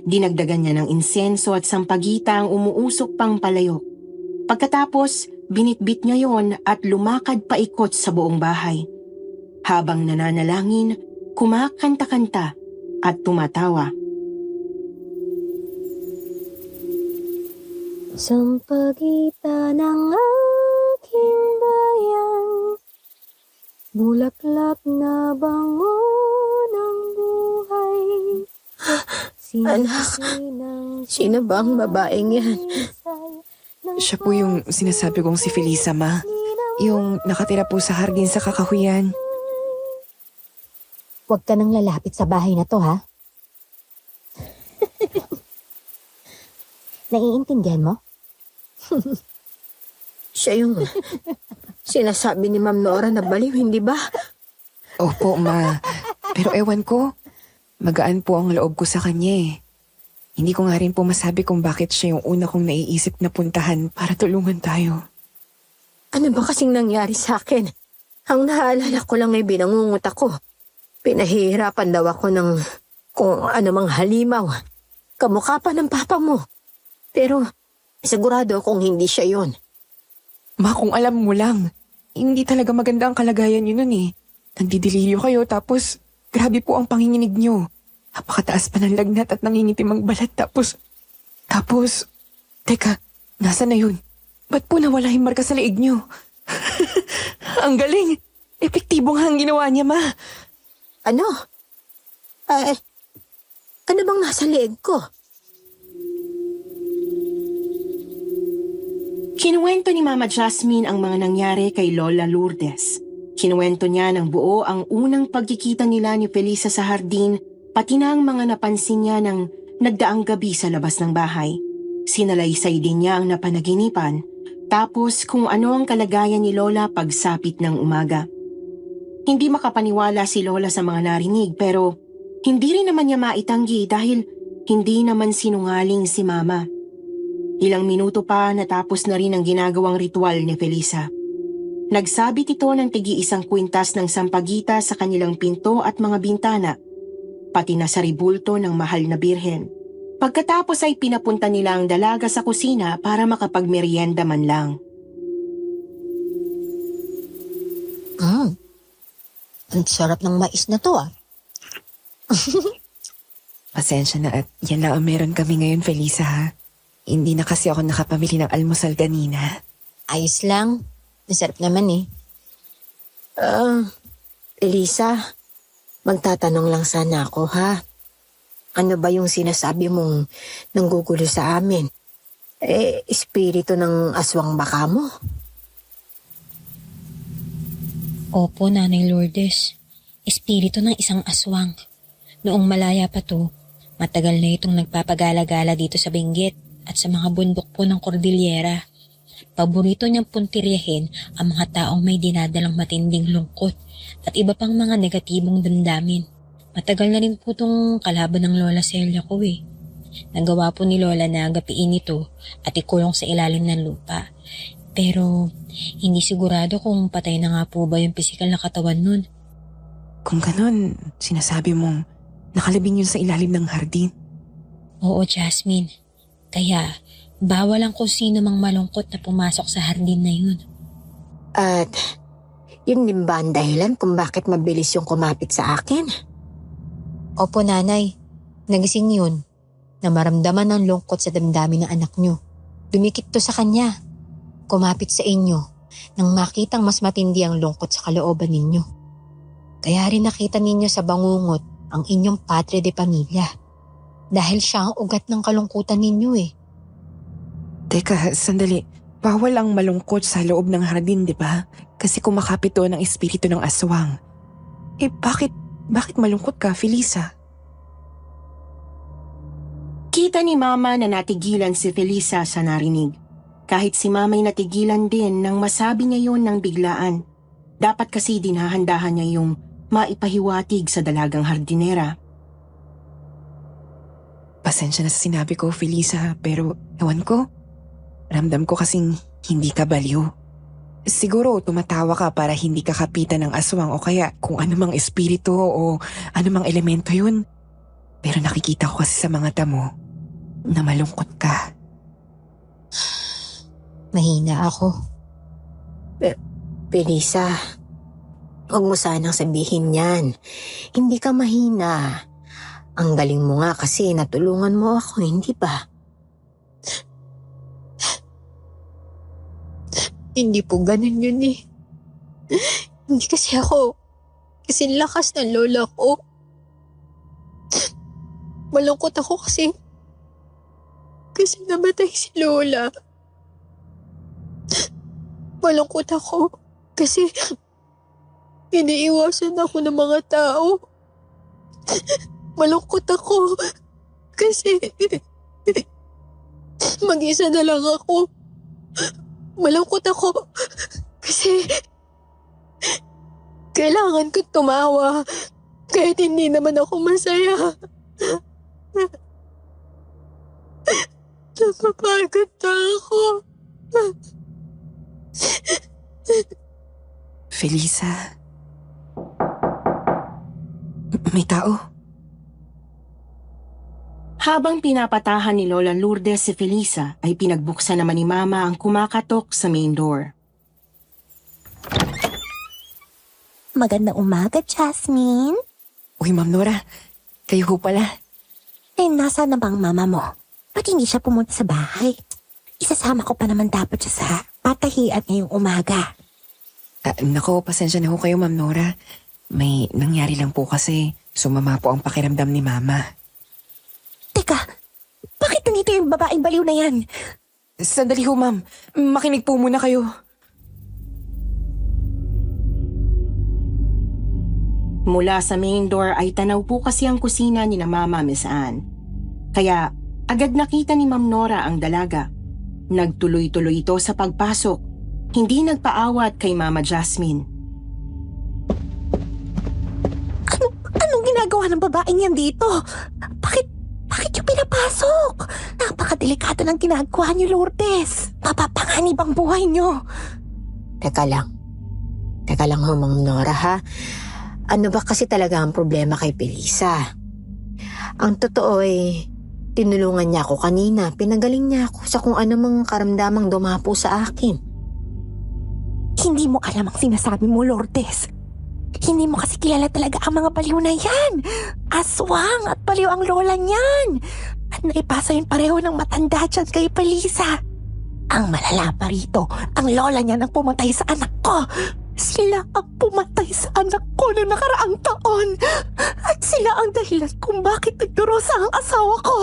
Dinagdagan niya ng insenso at sampagita ang umuusok pang palayok. Pagkatapos, binitbit niya yon at lumakad paikot sa buong bahay. Habang nananalangin, kumakanta-kanta at tumatawa. Sampagita ng aking bayan, bulaklak na bango ng buhay. Anak, sino ba ang babaeng yan? Siya po yung sinasabi kong si Felisa, ma. Yung nakatira po sa hardin sa kakahuyan. Huwag ka nang lalapit sa bahay na to, ha? Naiintindihan mo? Siya yung sinasabi ni Ma'am Nora na baliw, hindi ba? Opo, ma. Pero ewan ko, magaan po ang loob ko sa kanya eh. Hindi ko nga rin po masabi kung bakit siya yung una kong naiisip na puntahan para tulungan tayo. Ano ba kasing nangyari sa akin? Ang naalala ko lang ay binangungot ako. Pinahihirapan daw ako ng kung anumang halimaw. Kamukha pa ng papa mo. Pero sigurado akong hindi siya yon. Ma, kung alam mo lang, hindi talaga maganda ang kalagayan niyo nun eh. Nagdidiliryo kayo tapos grabe po ang panginginig niyo. Napakataas pa ng lagnat at nangingitim ang balat tapos, teka, nasa na yun? Ba't po nawala yung marka sa leeg niyo? Ang galing! Epektibo nga ang ginawa niya, ma. Ano? Ano bang nasa leeg ko? Kinuwento ni Mama Jasmine ang mga nangyari kay Lola Lourdes. Kinuwento niya ng buo ang unang pagkikita nila ni Felisa sa hardin, pati na ang mga napansin niya ng nagdaang gabi sa labas ng bahay. Sinalaysay din niya ang napanaginipan, tapos kung ano ang kalagayan ni Lola pagsapit ng umaga. Hindi makapaniwala si Lola sa mga narinig pero hindi rin naman niya maitanggi dahil hindi naman sinungaling si Mama. Ilang minuto pa natapos na rin ang ginagawang ritual ni Felisa. Nagsabit ito ng tigi-isang kwintas ng sampagita sa kanilang pinto at mga bintana, pati na sa ribulto ng mahal na birhen. Pagkatapos ay pinapunta nila ang dalaga sa kusina para makapagmeryenda man lang. Ang sarap ng mais na to, ah. Pasensya na at yan lang ang meron kami ngayon, Felisa, ha? Hindi na kasi ako nakapamili ng almusal kanina. Ayos lang. Masarap naman eh. Elisa, magtatanong lang sana ako, ha? Ano ba yung sinasabi mong nanggugulo sa amin? Espiritu ng aswang baka mo? Opo, Nanay Lourdes. Espiritu ng isang aswang. Noong malaya pa to, matagal na itong nagpapagala-gala dito sa Benguet at sa mga bundok po ng Cordillera. Paborito niyang puntiryahin ang mga taong may dinadalang matinding lungkot at iba pang mga negatibong damdamin. Matagal na rin po itong kalaban ng Lola Celia ko eh. Nagawa po ni Lola na gapiin ito at ikulong sa ilalim ng lupa. Pero hindi sigurado kung patay na nga po ba yung pisikal na katawan nun. Kung ganon, sinasabi mong nakalabing yun sa ilalim ng hardin. Oo, Jasmine. Kaya bawal ang kung sino mang malungkot na pumasok sa hardin na yun. At yun din ba ang dahilan kung bakit mabilis yung kumapit sa akin? Opo, Nanay. Nagising yun na maramdaman ng lungkot sa damdamin ng anak nyo. Dumikit to sa kanya. Kumapit sa inyo nang makitang mas matindi ang lungkot sa kalooban ninyo. Kaya rin nakita ninyo sa bangungot ang inyong padre de pamilya. Dahil siya ang ugat ng kalungkutan ninyo eh. Teka, sandali. Bawal ang malungkot sa loob ng hardin, di ba? Kasi kumakapit doon ang espiritu ng aswang. Bakit malungkot ka, Felisa? Kita ni Mama na natigilan si Felisa sa narinig. Kahit si Mama'y natigilan din nang masabi niya yun ng biglaan. Dapat kasi dinahandahan niya yung maipahiwatig sa dalagang hardinera. Pasensya na sa sinabi ko, Felisa, pero ewan ko. Ramdam ko kasing hindi ka baliw. Siguro tumatawa ka para hindi ka kapitan ng aswang o kaya kung anumang espiritu o anumang elemento yun. Pero nakikita ko kasi sa mga tamo na malungkot ka. Mahina ako. Felisa, huwag mo sanang sabihin yan. Hindi ka mahina. Ang galing mo nga kasi natulungan mo ako, hindi ba? Hindi po ganun yun eh. Hindi kasi ako. Kasi lakas ng lola ko. Malungkot ako kasi namatay si Lola. Malungkot ako kasi iniiwasan ako ng mga tao. Malungkot ako kasi mag-isa na lang ako. Malungkot ako kasi kailangan ko tumawa kahit hindi naman ako masaya. Napapagod na ako. Felisa. May tao. Habang pinapatahan ni Lola Lourdes si Felisa, ay pinagbuksan naman ni Mama ang kumakatok sa main door. Magandang umaga, Jasmine. Uy, Ma'am Nora. Kayo ho pala. Nasa na bang mama mo? Ba't hindi siya pumunta sa bahay? Isasama ko pa naman dapat siya sa patahian ngayong umaga. Nako, pasensya na ho kayo, Ma'am Nora. May nangyari lang po kasi sumama po ang pakiramdam ni Mama. Teka, bakit nandito yung babaeng baliw na yan? Sandali ho, Ma'am. Makinig po muna kayo. Mula sa main door ay tanaw po kasi ang kusina ni na Mama Miss Anne. Kaya agad nakita ni Ma'am Nora ang dalaga. Nagtuloy-tuloy ito sa pagpasok. Hindi nagpaawat kay Mama Jasmine. Anong ginagawa ng babaeng yan dito? Bakit yung pinapasok? Napakadelikado ng ginagawa niyo, Lourdes. Mapapanganib ang buhay niyo. Teka lang ho, Ma'am Nora ha. Ano ba kasi talaga ang problema kay Felisa? Ang totoo ay, tinulungan niya ako kanina. Pinagaling niya ako sa kung anumang karamdamang dumapo sa akin. Hindi mo alam ang sinasabi mo, Lourdes. Hindi mo kasi kilala talaga ang mga baliw na yan. Aswang at baliw ang lola niyan. At naipasa yung pareho ng matanda dyan kay Felisa. Ang malala pa rito, ang lola niya nang pumatay sa anak ko. Sila ang pumatay sa anak ko noong nakaraang taon. At sila ang dahilan kung bakit nagdurusa ang asawa ko.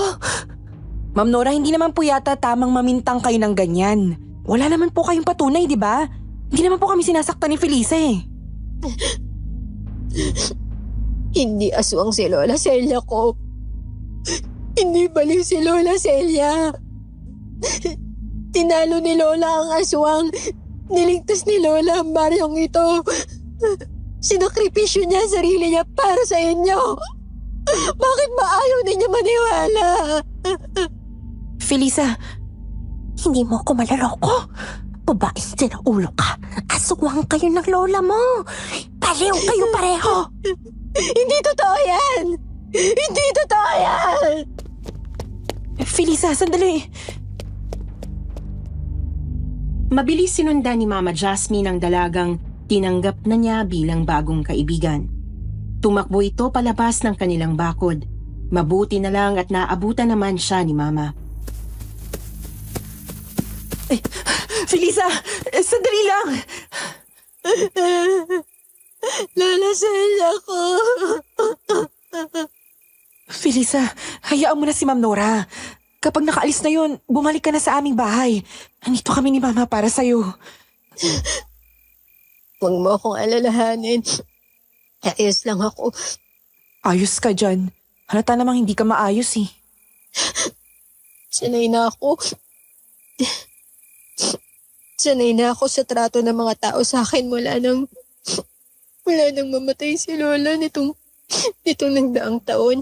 Ma'am Nora, hindi naman po yata tamang mamintang kayo ng ganyan. Wala naman po kayong patunay, di ba? Hindi naman po kami sinasaktan ni Felisa eh. Hindi aswang si Lola Celia ko. Hindi baliw si Lola Celia. Tinalo ni Lola ang aswang. Niligtas ni Lola ang baryong ito. Sinakripisyo niya ang sarili niya para sa inyo. Bakit ba ayaw ninyo maniwala? Felisa, Hindi mo ako maloloko. Babaeng sinaulo ka. Aswang kayo ng lola mo. Baliw kayo pareho. Hindi totoo yan! Hindi totoo yan! Felisa, sandali. Mabilis sinundan ni Mama Jasmine ang dalagang tinanggap na niya bilang bagong kaibigan. Tumakbo ito palabas ng kanilang bakod. Mabuti na lang at naabutan naman siya ni Mama. Felisa, sandali lang. Lola Celia ko. Felisa, hayaan mo na si Ma'am Nora. Kapag nakaalis na yon, bumalik ka na sa aming bahay. Nandito kami ni Mama para sa'yo. Huwag mo akong alalahanin. Ayos lang ako. Ayos ka dyan. Halata namang hindi ka maayos eh. Sanay na ako. Sanay na ako sa trato ng mga tao sa akin mula nang mamatay si Lola nitong nagdaang taon.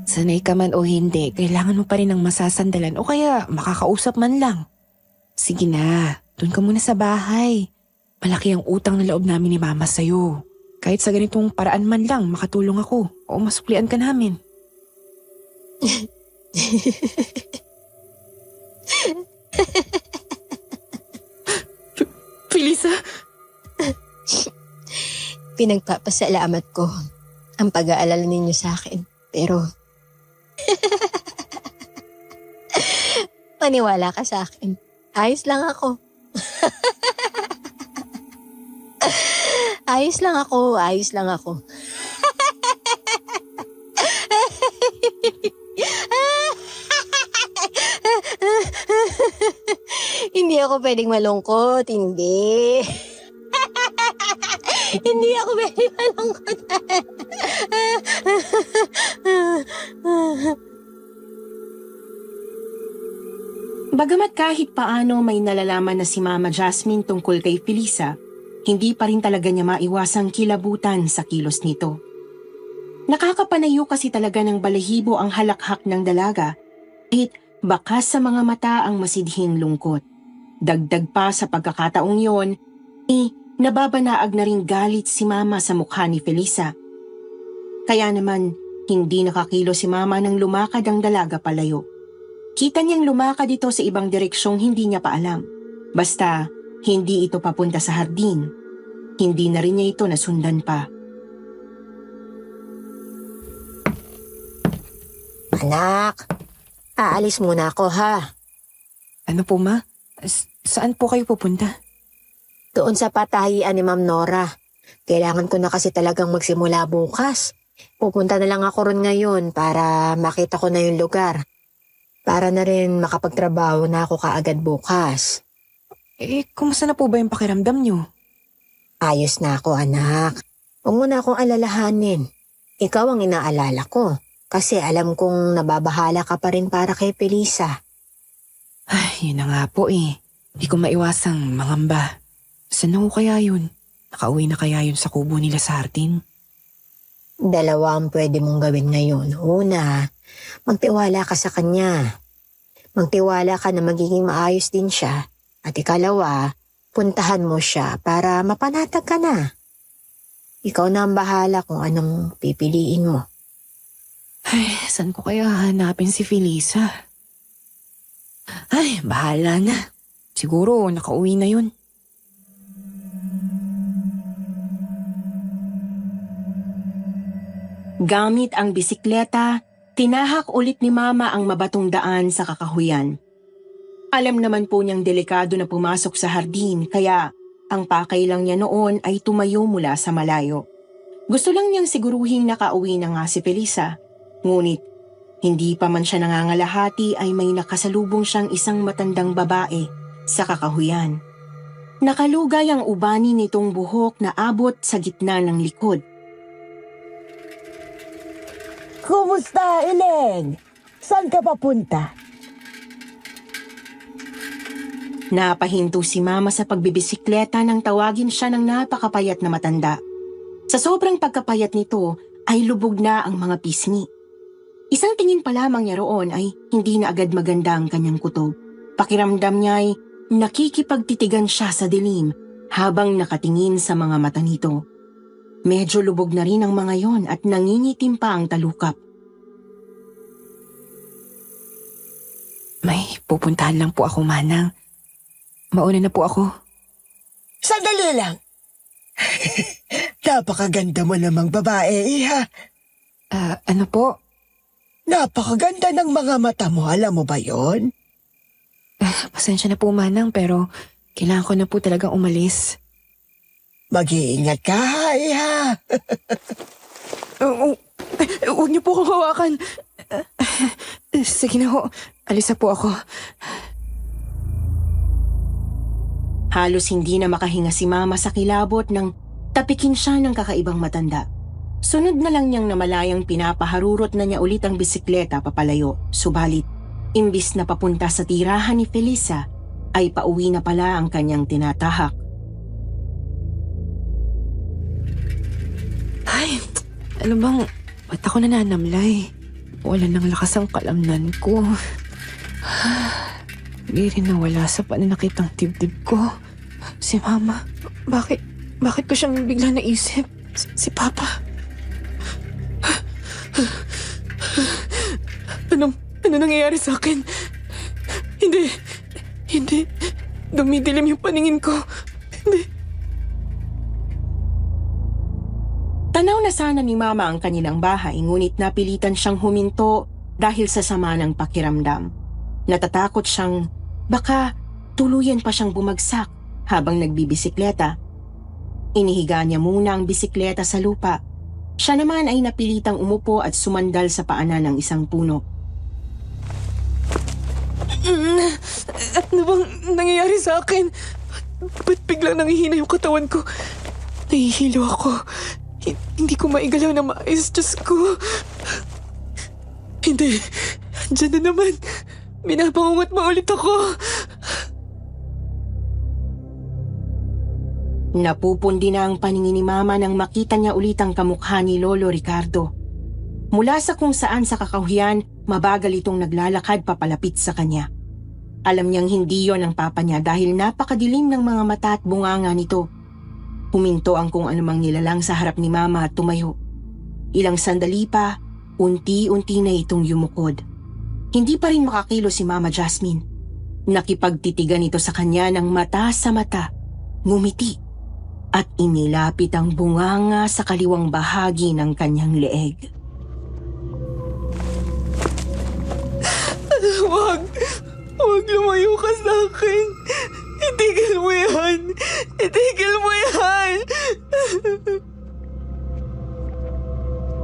Sanay ka man o hindi, kailangan mo pa rin ng masasandalan o kaya makakausap man lang. Sige na, doon ka muna sa bahay. Malaki ang utang na loob namin ni Mama sa'yo. Kahit sa ganitong paraan man lang, makatulong ako o masuklian ka namin. Felisa? Pinagpapasalamat ko ang pag-aalala ninyo sa akin. Pero maniwala ka sa akin. Ayos lang ako. Ayos lang ako. Hindi ako pwedeng malungkot, hindi. Hindi ako pwedeng malungkot. Bagamat kahit paano may nalalaman na si Mama Jasmine tungkol kay Felisa, hindi pa rin talaga niya maiwasang kilabutan sa kilos nito. Nakakapanayo kasi talaga ng balahibo ang halakhak ng dalaga, kahit bakas sa mga mata ang masidhing lungkot. Dagdag pa sa pagkakataong yon, nababanaag na ring galit si Mama sa mukha ni Felisa. Kaya naman, hindi nakakilo si Mama nang lumakad ang dalaga palayo. Kita niyang lumakad ito sa ibang direksyong hindi niya pa alam. Basta, hindi ito papunta sa hardin. Hindi na rin niya ito nasundan pa. Anak, aalis muna ako ha. Ano po, Ma? Saan po kayo pupunta? Doon sa patahian ni Ma'am Nora. Kailangan ko na kasi talagang magsimula bukas. Pupunta na lang ako ron ngayon para makita ko na yung lugar. Para na rin makapagtrabaho na ako kaagad bukas. Kumusta na po ba yung pakiramdam niyo? Ayos na ako, anak. Huwag mo na akong alalahanin. Ikaw ang inaalala ko. Kasi alam kong nababahala ka pa rin para kay Felisa. Ay, yun na nga po eh. Di ko maiwasang mangamba. Saan ako kaya yun? Nakauwi na kaya yun sa kubo nila sa hardin? Dalawa ang pwede mong gawin ngayon. Una, magtiwala ka sa kanya. Magtiwala ka na magiging maayos din siya. At ikalawa, puntahan mo siya para mapanatag ka na. Ikaw na ang bahala kung anong pipiliin mo. Ay, saan ko kaya hanapin si Felisa? Ay, bahala na. Siguro nakauwi na yun. Gamit ang bisikleta, tinahak ulit ni Mama ang mabatong daan sa kakahuyan. Alam naman po niyang delikado na pumasok sa hardin kaya ang pakay lang niya noon ay tumayo mula sa malayo. Gusto lang niyang siguruhing nakauwi na nga si Felisa. Ngunit hindi pa man siya nangangalahati ay may nakasalubong siyang isang matandang babae sa kakahuyan. Nakalugay ang ubani nitong buhok na abot sa gitna ng likod. Kumusta, Ineng? Saan ka papunta? Napahinto si Mama sa pagbibisikleta nang tawagin siya ng napakapayat na matanda. Sa sobrang pagkapayat nito ay lubog na ang mga pisngi. Isang tingin pa lamang niya roon ay hindi na agad maganda ang kanyang kutob. Pakiramdam niya ay nakikipagtitigan siya sa dilim habang nakatingin sa mga mata nito. Medyo lubog na rin ang mga yon at nangingitim pa ang talukap. May pupuntahan lang po ako, Manang. Mauna na po ako. Sandali lang. Napakaganda mo namang babae, Iha. Ano po? Napakaganda ng mga mata mo, alam mo ba yon? Pasensya na po, Manang, pero kailangan ko na po talagang umalis. Mag-iingat ka, Iha. Huwag niyo po akong hawakan. Sige na ho, alis na po ako. Halos hindi na makahinga si Mama sa kilabot nang tapikin siya ng kakaibang matanda. Sunod na lang niyang namalayang pinapaharurot na niya ulit ang bisikleta papalayo. Subalit, imbis na papunta sa tirahan ni Felisa, ay pauwi na pala ang kanyang tinatahak. Ay, ano bang, ba't ako nananamlay? Wala nang lakas ang kalamnan ko. Hindi rin nawala sa pananakit ang dibdib ko. Si Mama, bakit ko siyang bigla naisip? Si Papa. Ano nangyayari sa akin? Hindi. Dumidilim yung paningin ko. Hindi. Tanaw na sana ni Mama ang kanilang bahay, ngunit napilitan siyang huminto dahil sa sama ng pakiramdam. Natatakot siyang baka tuluyan pa siyang bumagsak habang nagbibisikleta. Inihiga niya muna ang bisikleta sa lupa. Siya naman ay napilitang umupo at sumandal sa paanan ng isang puno. Ano bang nangyayari sa akin? Ba't biglang nangihina yung katawan ko? Nahihilo ako. Hindi ko maigalaw na maayos, Diyos ko. Hindi. Diyan na naman. Binabangungot mo ulit ako. Napupundi na ang paningin ni Mama nang makita niya ulit ang kamukha ni Lolo Ricardo. Mula sa kung saan sa kakahuyan, mabagal itong naglalakad papalapit sa kanya. Alam niyang hindi yon ang papa niya dahil napakadilim ng mga mata at bunganga nito. Huminto ang kung anumang nilalang sa harap ni Mama at tumayo. Ilang sandali pa, unti-unti na itong yumukod. Hindi pa rin makakilo si Mama Jasmine. Nakipagtitigan ito sa kanya ng mata sa mata, ngumiti, at inilapit ang bunganga sa kaliwang bahagi ng kanyang leeg. Huwag lumayo ka sa akin. Itigil mo yan. Itigil mo yan.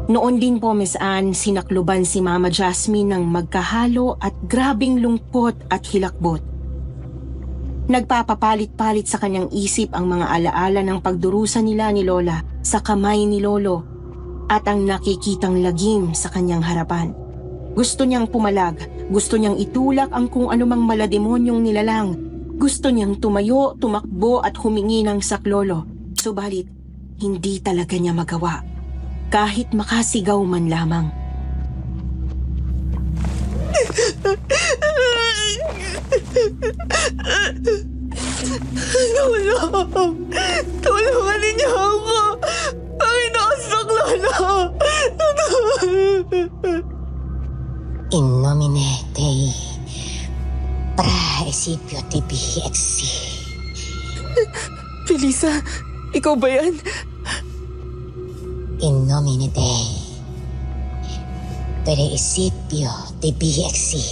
Noon din po, Miss Anne, sinakluban si Mama Jasmine ng magkahalo at grabing lungkot at hilakbot. Nagpapapalit-palit sa kanyang isip ang mga alaala ng pagdurusa nila ni Lola sa kamay ni Lolo at ang nakikitang lagim sa kanyang harapan. Gusto niyang pumalag, gusto niyang itulak ang kung anumang malademonyong nilalang, gusto niyang tumayo, tumakbo at humingi ng saklolo. Subalit, hindi talaga niya magawa, kahit makasigaw man lamang. Tulungan ninyo ako. Panginoon Saklolo. In nomine Dei, praesipio tibi exi. Felisa, ikaw ba yan? In nomine Dei, praesipio tibi exi.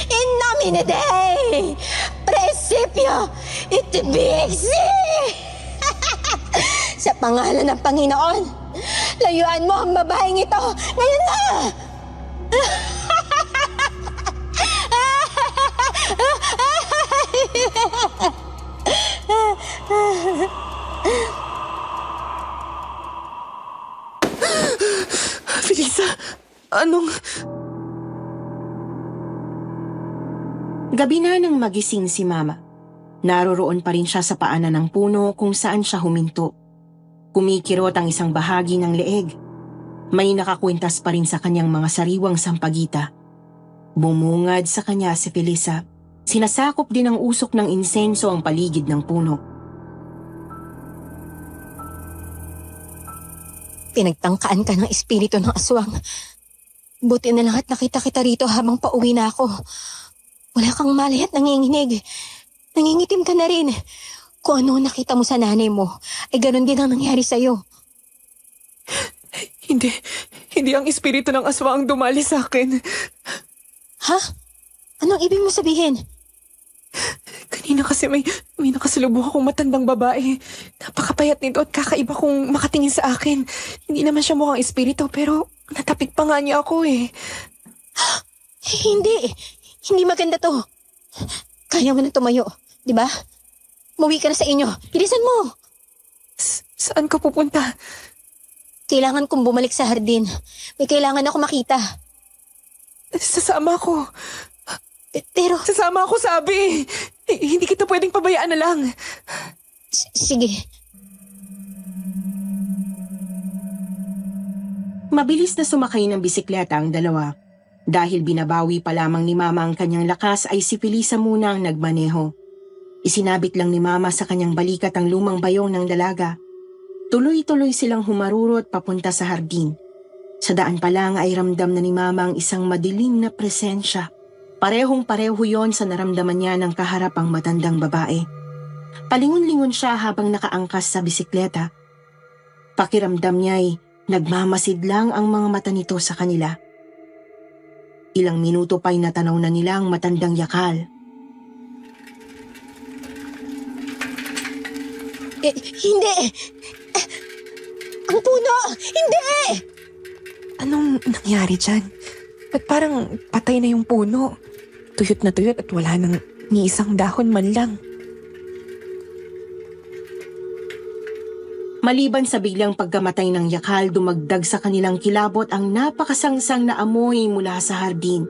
In nomine Dei, praesipio tibi exi. Sa pangalan ng Panginoon, layuan mo ang babaeng ito ngayon na! Felisa, anong... Gabi na nang magising si Mama. Naroroon pa rin siya sa paanan ng puno kung saan siya huminto. Kumikirot ang isang bahagi ng leeg. May nakakwintas pa rin sa kanyang mga sariwang sampagita. Bumungad sa kanya si Felisa. Sinasakop din ng usok ng insenso ang paligid ng puno. Pinagtangkaan ka ng espiritu ng aswang. Buti na lang at nakita kita rito habang pauwi na ako. Wala kang malay at nanginginig. Nangingitim ka na rin. Kung ano nakita mo sa nanay mo, ay ganun din ang nangyari sa'yo. Hindi ang espiritu ng aswang ang dumali sa akin. Ha? Anong ibig mo sabihin? Kanina kasi may nakasalubong akong matandang babae. Napakapayat nito at kakaiba kung makatingin sa akin. Hindi naman siya mukhang espiritu pero natapik pa nga niya ako eh. Hindi maganda to. Kaya mo na tumayo, di ba? Mawi ka na sa inyo. Bilisan mo! Saan ka pupunta? Kailangan kong bumalik sa hardin. May kailangan ako makita. Sasama ako. Pero... Sasama ako, sabi. Hindi kita pwedeng pabayaan na lang. Sige. Mabilis na sumakay ng bisikleta ang dalawa. Dahil binabawi pa lamang ni Mama ang kanyang lakas ay si Felisa muna ang nagmaneho. Isinabit lang ni Mama sa kanyang balikat ang lumang bayong ng dalaga. Tuloy-tuloy silang humarurot papunta sa hardin. Sa daan pa lang ay ramdam na ni Mama ang isang madilim na presensya. Parehong-pareho yon sa naramdaman niya ng kaharapang matandang babae. Palingon-lingon siya habang nakaangkas sa bisikleta. Pakiramdam niya'y nagmamasid lang ang mga mata nito sa kanila. Ilang minuto pa'y natanaw na nila ang matandang yakal. Hindi! Ang puno! Hindi! Anong nangyari dyan? At parang patay na yung puno. Tuyot na tuyot at wala nang ni isang dahon man lang. Maliban sa biglang pagkamatay ng yakal, dumagdag sa kanilang kilabot ang napakasangsang na amoy mula sa hardin.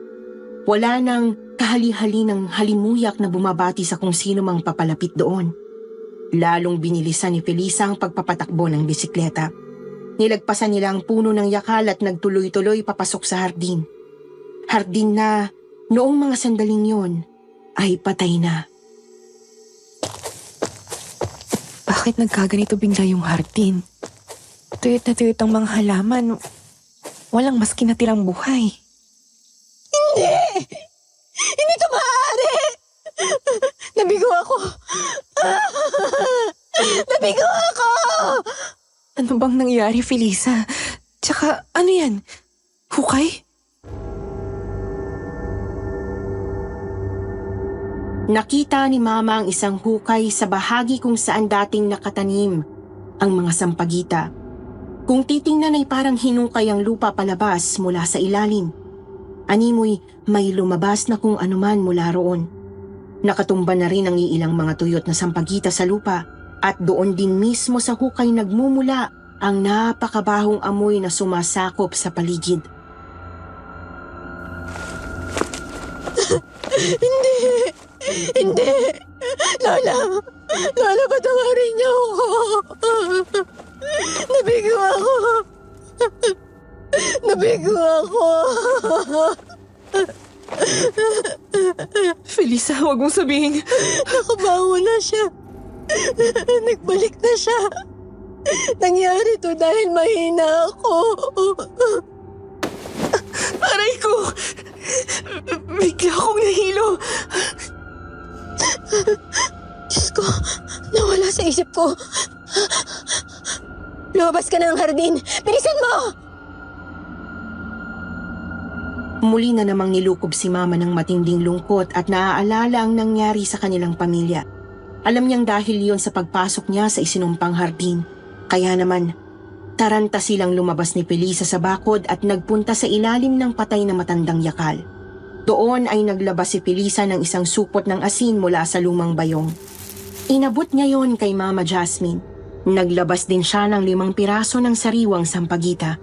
Wala nang kahali-hali ng halimuyak na bumabati sa kung sino mang papalapit doon. Lalong binilisan ni Felisa ang pagpapatakbo ng bisikleta. Nilagpasan nila ang puno ng yakal at nagtuloy-tuloy papasok sa hardin. Hardin na noong mga sandaling yon ay patay na. Bakit nagkaganito bigla yung hardin? Tuyot na tuyot ang mga halaman. Walang maski natirang buhay. Hindi! Hindi ito maaari! Nabigo ako! Nabigo ako! Ano bang nangyari, Felisa? Tsaka, ano yan? Hukay? Nakita ni Mama ang isang hukay sa bahagi kung saan dating nakatanim ang mga sampagita. Kung titingnan ay parang hinukay ang lupa palabas mula sa ilalim. Animoy may lumabas na kung anuman mula roon. Nakatumba na rin ang iilang mga tuyot na sampagita sa lupa at doon din mismo sa hukay nagmumula ang napakabahong amoy na sumasakop sa paligid. Hindi! Lola! Lola, patawarin niyo ako! Nabigo ako! Nabigo ako! Felisa, huwag mong sabihin. Nakabangon na siya. Nagbalik na siya. Nangyari to dahil mahina ako. Aray ko! Bigla akong nahilo. Diyos ko, nawala sa isip ko. Lumabas ka ng hardin. Bilisan mo! Muli na namang nilukob si Mama ng matinding lungkot at naaalala ang nangyari sa kanilang pamilya. Alam niyang dahil yon sa pagpasok niya sa isinumpang hardin. Kaya naman, taranta silang lumabas ni Felisa sa bakod at nagpunta sa ilalim ng patay na matandang yakal. Doon ay naglabas si Felisa ng isang supot ng asin mula sa lumang bayong. Inabot niya yon kay Mama Jasmine. Naglabas din siya ng 5 piraso ng sariwang sampagita.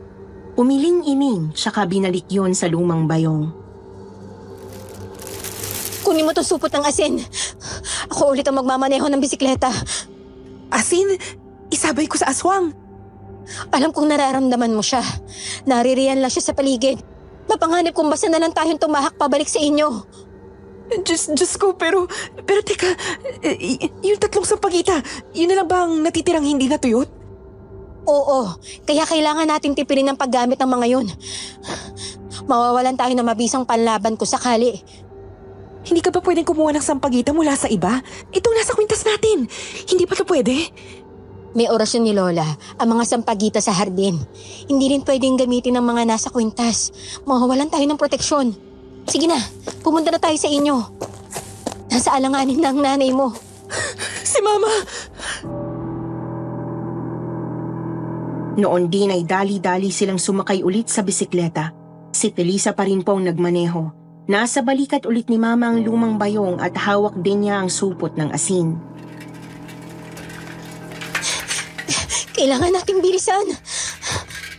Umiling-iling tsaka binalik yon sa lumang bayong. Kunin mo to supot ng asin. Ako ulit ang magmamaneho ng bisikleta. Asin, isabay ko sa aswang. Alam kong nararamdaman mo siya. Naririyan lang siya sa paligid. Mapanganib kung basta na lang tayong tumahak pabalik sa inyo. Diyos ko, pero teka, yung 3 sampagita, yun na lang ba ang natitirang hindi natuyot? Oo, kaya kailangan nating tipirin ang paggamit ng mga yun. Mawawalan tayo ng mabisang panlaban ko sakali. Hindi ka ba pwedeng kumuha ng sampagita mula sa iba? Itong nasa kwintas natin. Hindi pa to pwede? May orasyon ni Lola, ang mga sampagita sa hardin. Hindi rin pwedeng gamitin ng mga nasa kwintas. Mawawalan tayo ng proteksyon. Sige na, pumunta na tayo sa inyo. Nasa alanganin na ang nanay mo. Si Mama! Noon din ay dali-dali silang sumakay ulit sa bisikleta. Si Felisa pa rin po ang nagmaneho. Nasa balikat ulit ni Mama ang lumang bayong at hawak din niya ang supot ng asin. Kailangan nating bilisan.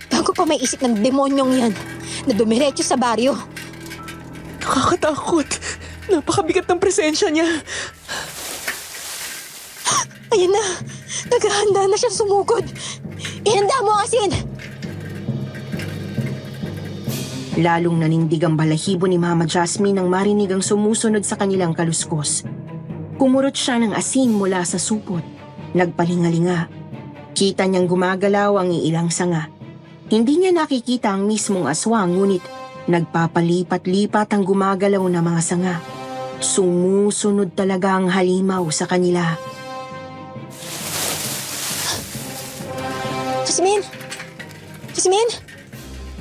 Bago pa may isip ng demonyong yan na dumiretso sa baryo. Nakakatakot. Napakabigat ng presensya niya. Ayan na, naghahanda na siyang sumugod. Ihanda mo ang asin. Lalong nanindig ang balahibo ni Mama Jasmine nang marinig ang sumusunod sa kanilang kaluskos. Kumurot siya ng asin mula sa supot. Nagpalingalinga. Kita niyang gumagalaw ang iilang sanga. Hindi niya nakikita ang mismong aswang ngunit nagpapalipat-lipat ang gumagalaw na mga sanga. Sumusunod talaga ang halimaw sa kanila. Jasmine? Jasmine?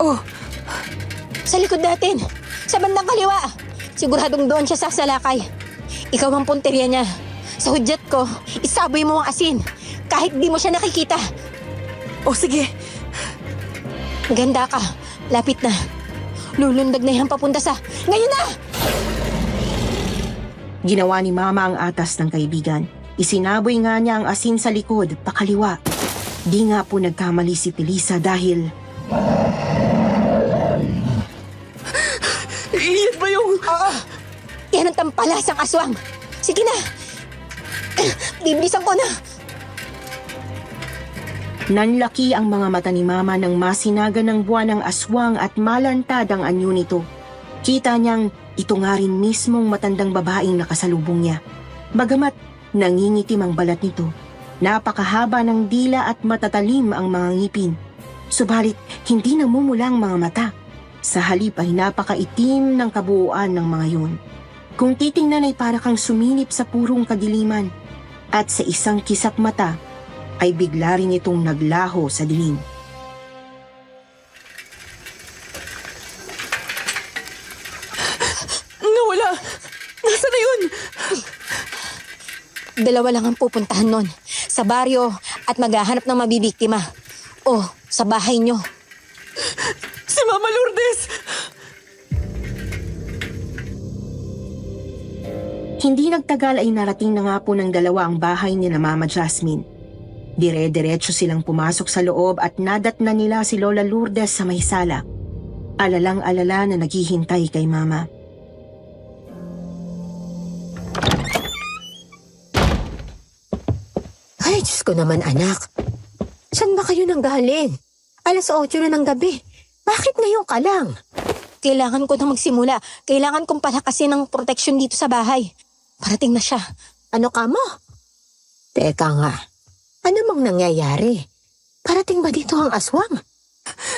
Oh, Sa likod natin. Sa bandang kaliwa. Siguradong doon siya sasalakay. Ikaw ang punteriya niya. Sa hudyat ko, isaboy mo ang asin. Kahit di mo siya nakikita. oh sige. Ganda ka. Lapit na. Lulundag na yan papunta sa... Ngayon na! Ginawa ni Mama ang atas ng kaibigan. Isinaboy nga niya ang asin sa likod, pakaliwa. Di nga po nagkamali si Felisa dahil... Iyan ba yung... Oo! Yan ang tampalasang aswang! Sige na! Bibilisan ko na! Nanlaki ang mga mata ni Mama nang masinaga ng buwan ng aswang at malantad ang anyo nito. Kita niyang ito nga rin mismong matandang babaeng nakasalubong niya. Bagamat nangingitim ang balat nito, napakahaba ng dila at matatalim ang mga ngipin. Subalit hindi namumula ang mga mata. Sa halip ay napakaitim ng kabuuan ng mga yun. Kung titingnan ay para kang sumilip sa purong kadiliman at sa isang kisap mata ay bigla rin itong naglaho sa dilim. Nawala! Nasaan na yun? Dalawa lang ang pupuntahan nun. Sa baryo at maghahanap ng mabibiktima. O, sa bahay nyo. Si Mama Lourdes! Hindi nagtagal ay narating na nga po ng dalawa ang bahay ni na Mama Jasmine. Dire-diretso silang pumasok sa loob at nadatna nila si Lola Lourdes sa may sala. Alalang-alala na naghihintay kay Mama. Ay, Diyos ko naman anak. Saan ba kayo nanggaling? 8:00 na ng gabi. Bakit ngayon ka lang? Kailangan ko na magsimula. Kailangan kong palakasin ng proteksyon dito sa bahay. Parating na siya. Ano ka mo? Teka nga. Ano mang nangyayari? Parating ba dito ang aswang?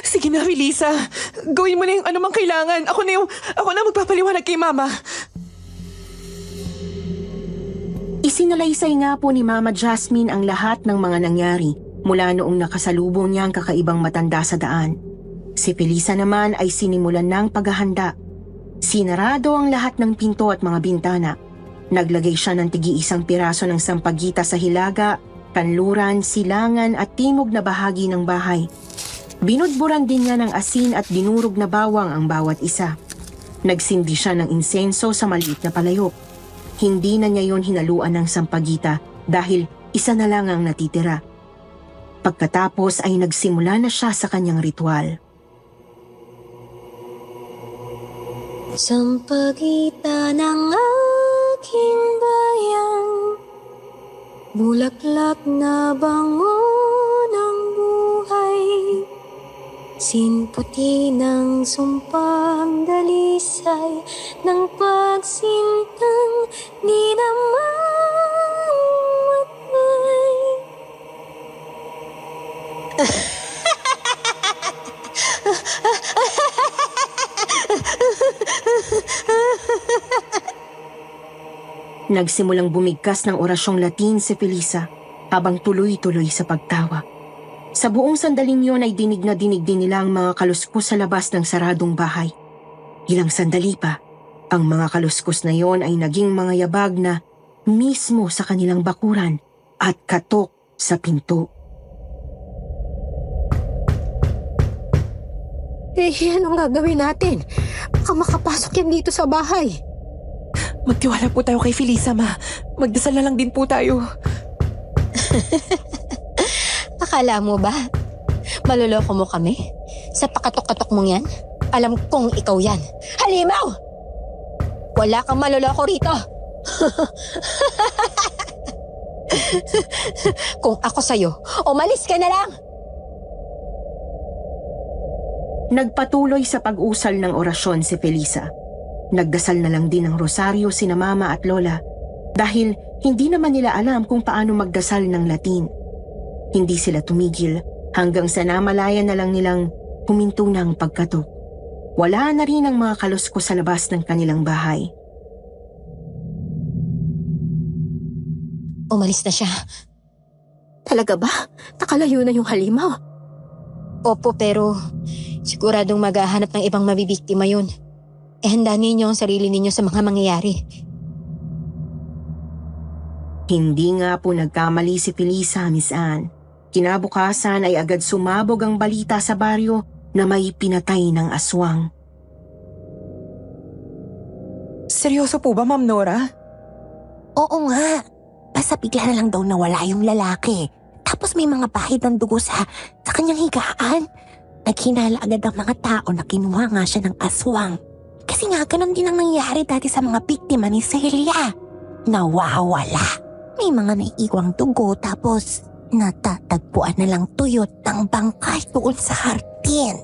Sige na, Felisa. Gawin mo na yung anumang kailangan. Ako na magpapaliwanag kay Mama. Isinalaysay nga po ni Mama Jasmine ang lahat ng mga nangyari mula noong nakasalubong niya ang kakaibang matanda sa daan. Si Felisa naman ay sinimulan ng paghahanda. Sinarado ang lahat ng pinto at mga bintana. Naglagay siya ng tigi-isang piraso ng sampagita sa hilaga, kanluran, silangan at timog na bahagi ng bahay. Binudburan din niya ng asin at dinurog na bawang ang bawat isa. Nagsindi siya ng insenso sa maliit na palayok. Hindi na niya yon hinaluan ng sampagita dahil isa na lang ang natitira. Pagkatapos ay nagsimula na siya sa kanyang ritual. Sampagita ng aking bayan, bulaklak na bango ng buhay, sinputi ng sumpang dalisay ng pagsintang di namamatay. Nagsimulang bumigkas ng orasyong Latin si Felisa habang tuloy-tuloy sa pagtawa. Sa buong sandaling yon ay dinig na dinig din nila ang mga kaluskos sa labas ng saradong bahay. Ilang sandali pa, ang mga kaluskos na yon ay naging mga yabag na mismo sa kanilang bakuran at katok sa pinto. Anong gagawin natin? Baka makapasok yan dito sa bahay. Magtiwala po tayo kay Felisa, Ma. Magdasal na lang din po tayo. Akala mo ba? Maloloko mo kami? Sa pakatok-katok mong yan? Alam kong ikaw yan. Halimaw! Wala kang maloloko rito. Kung ako sa'yo, umalis ka na lang! Nagpatuloy sa pag-usal ng orasyon si Felisa. Nagdasal na lang din ng rosaryo sina Mama at Lola dahil hindi naman nila alam kung paano magdasal ng Latin. Hindi sila tumigil hanggang sa namalayan na lang nilang huminto ng pagkatok. Wala na rin ang mga kaluskos sa labas ng kanilang bahay. Umalis na siya. Talaga ba? Nakalayo na yung halimaw. Opo, pero siguradong maghahanap ng ibang mabibiktima yun. Handa ninyo ang sarili ninyo sa mga mangyayari. Hindi nga po nagkamali si Felisa, Miss Anne. Kinabukasan ay agad sumabog ang balita sa baryo na may pinatay ng aswang. Seryoso po ba, Ma'am Nora? Oo nga. Basta bigla na lang daw nawala yung lalaki. Tapos may mga bahid ng dugo sa kanyang higaan. Naghinala agad ang mga tao na kinuha nga siya ng aswang. Kasi nga ganun din ang nangyari dati sa mga biktima ni Celia. Nawawala. May mga naiiwang dugo tapos natatagpuan na lang tuyot ng bangkay doon sa hardin.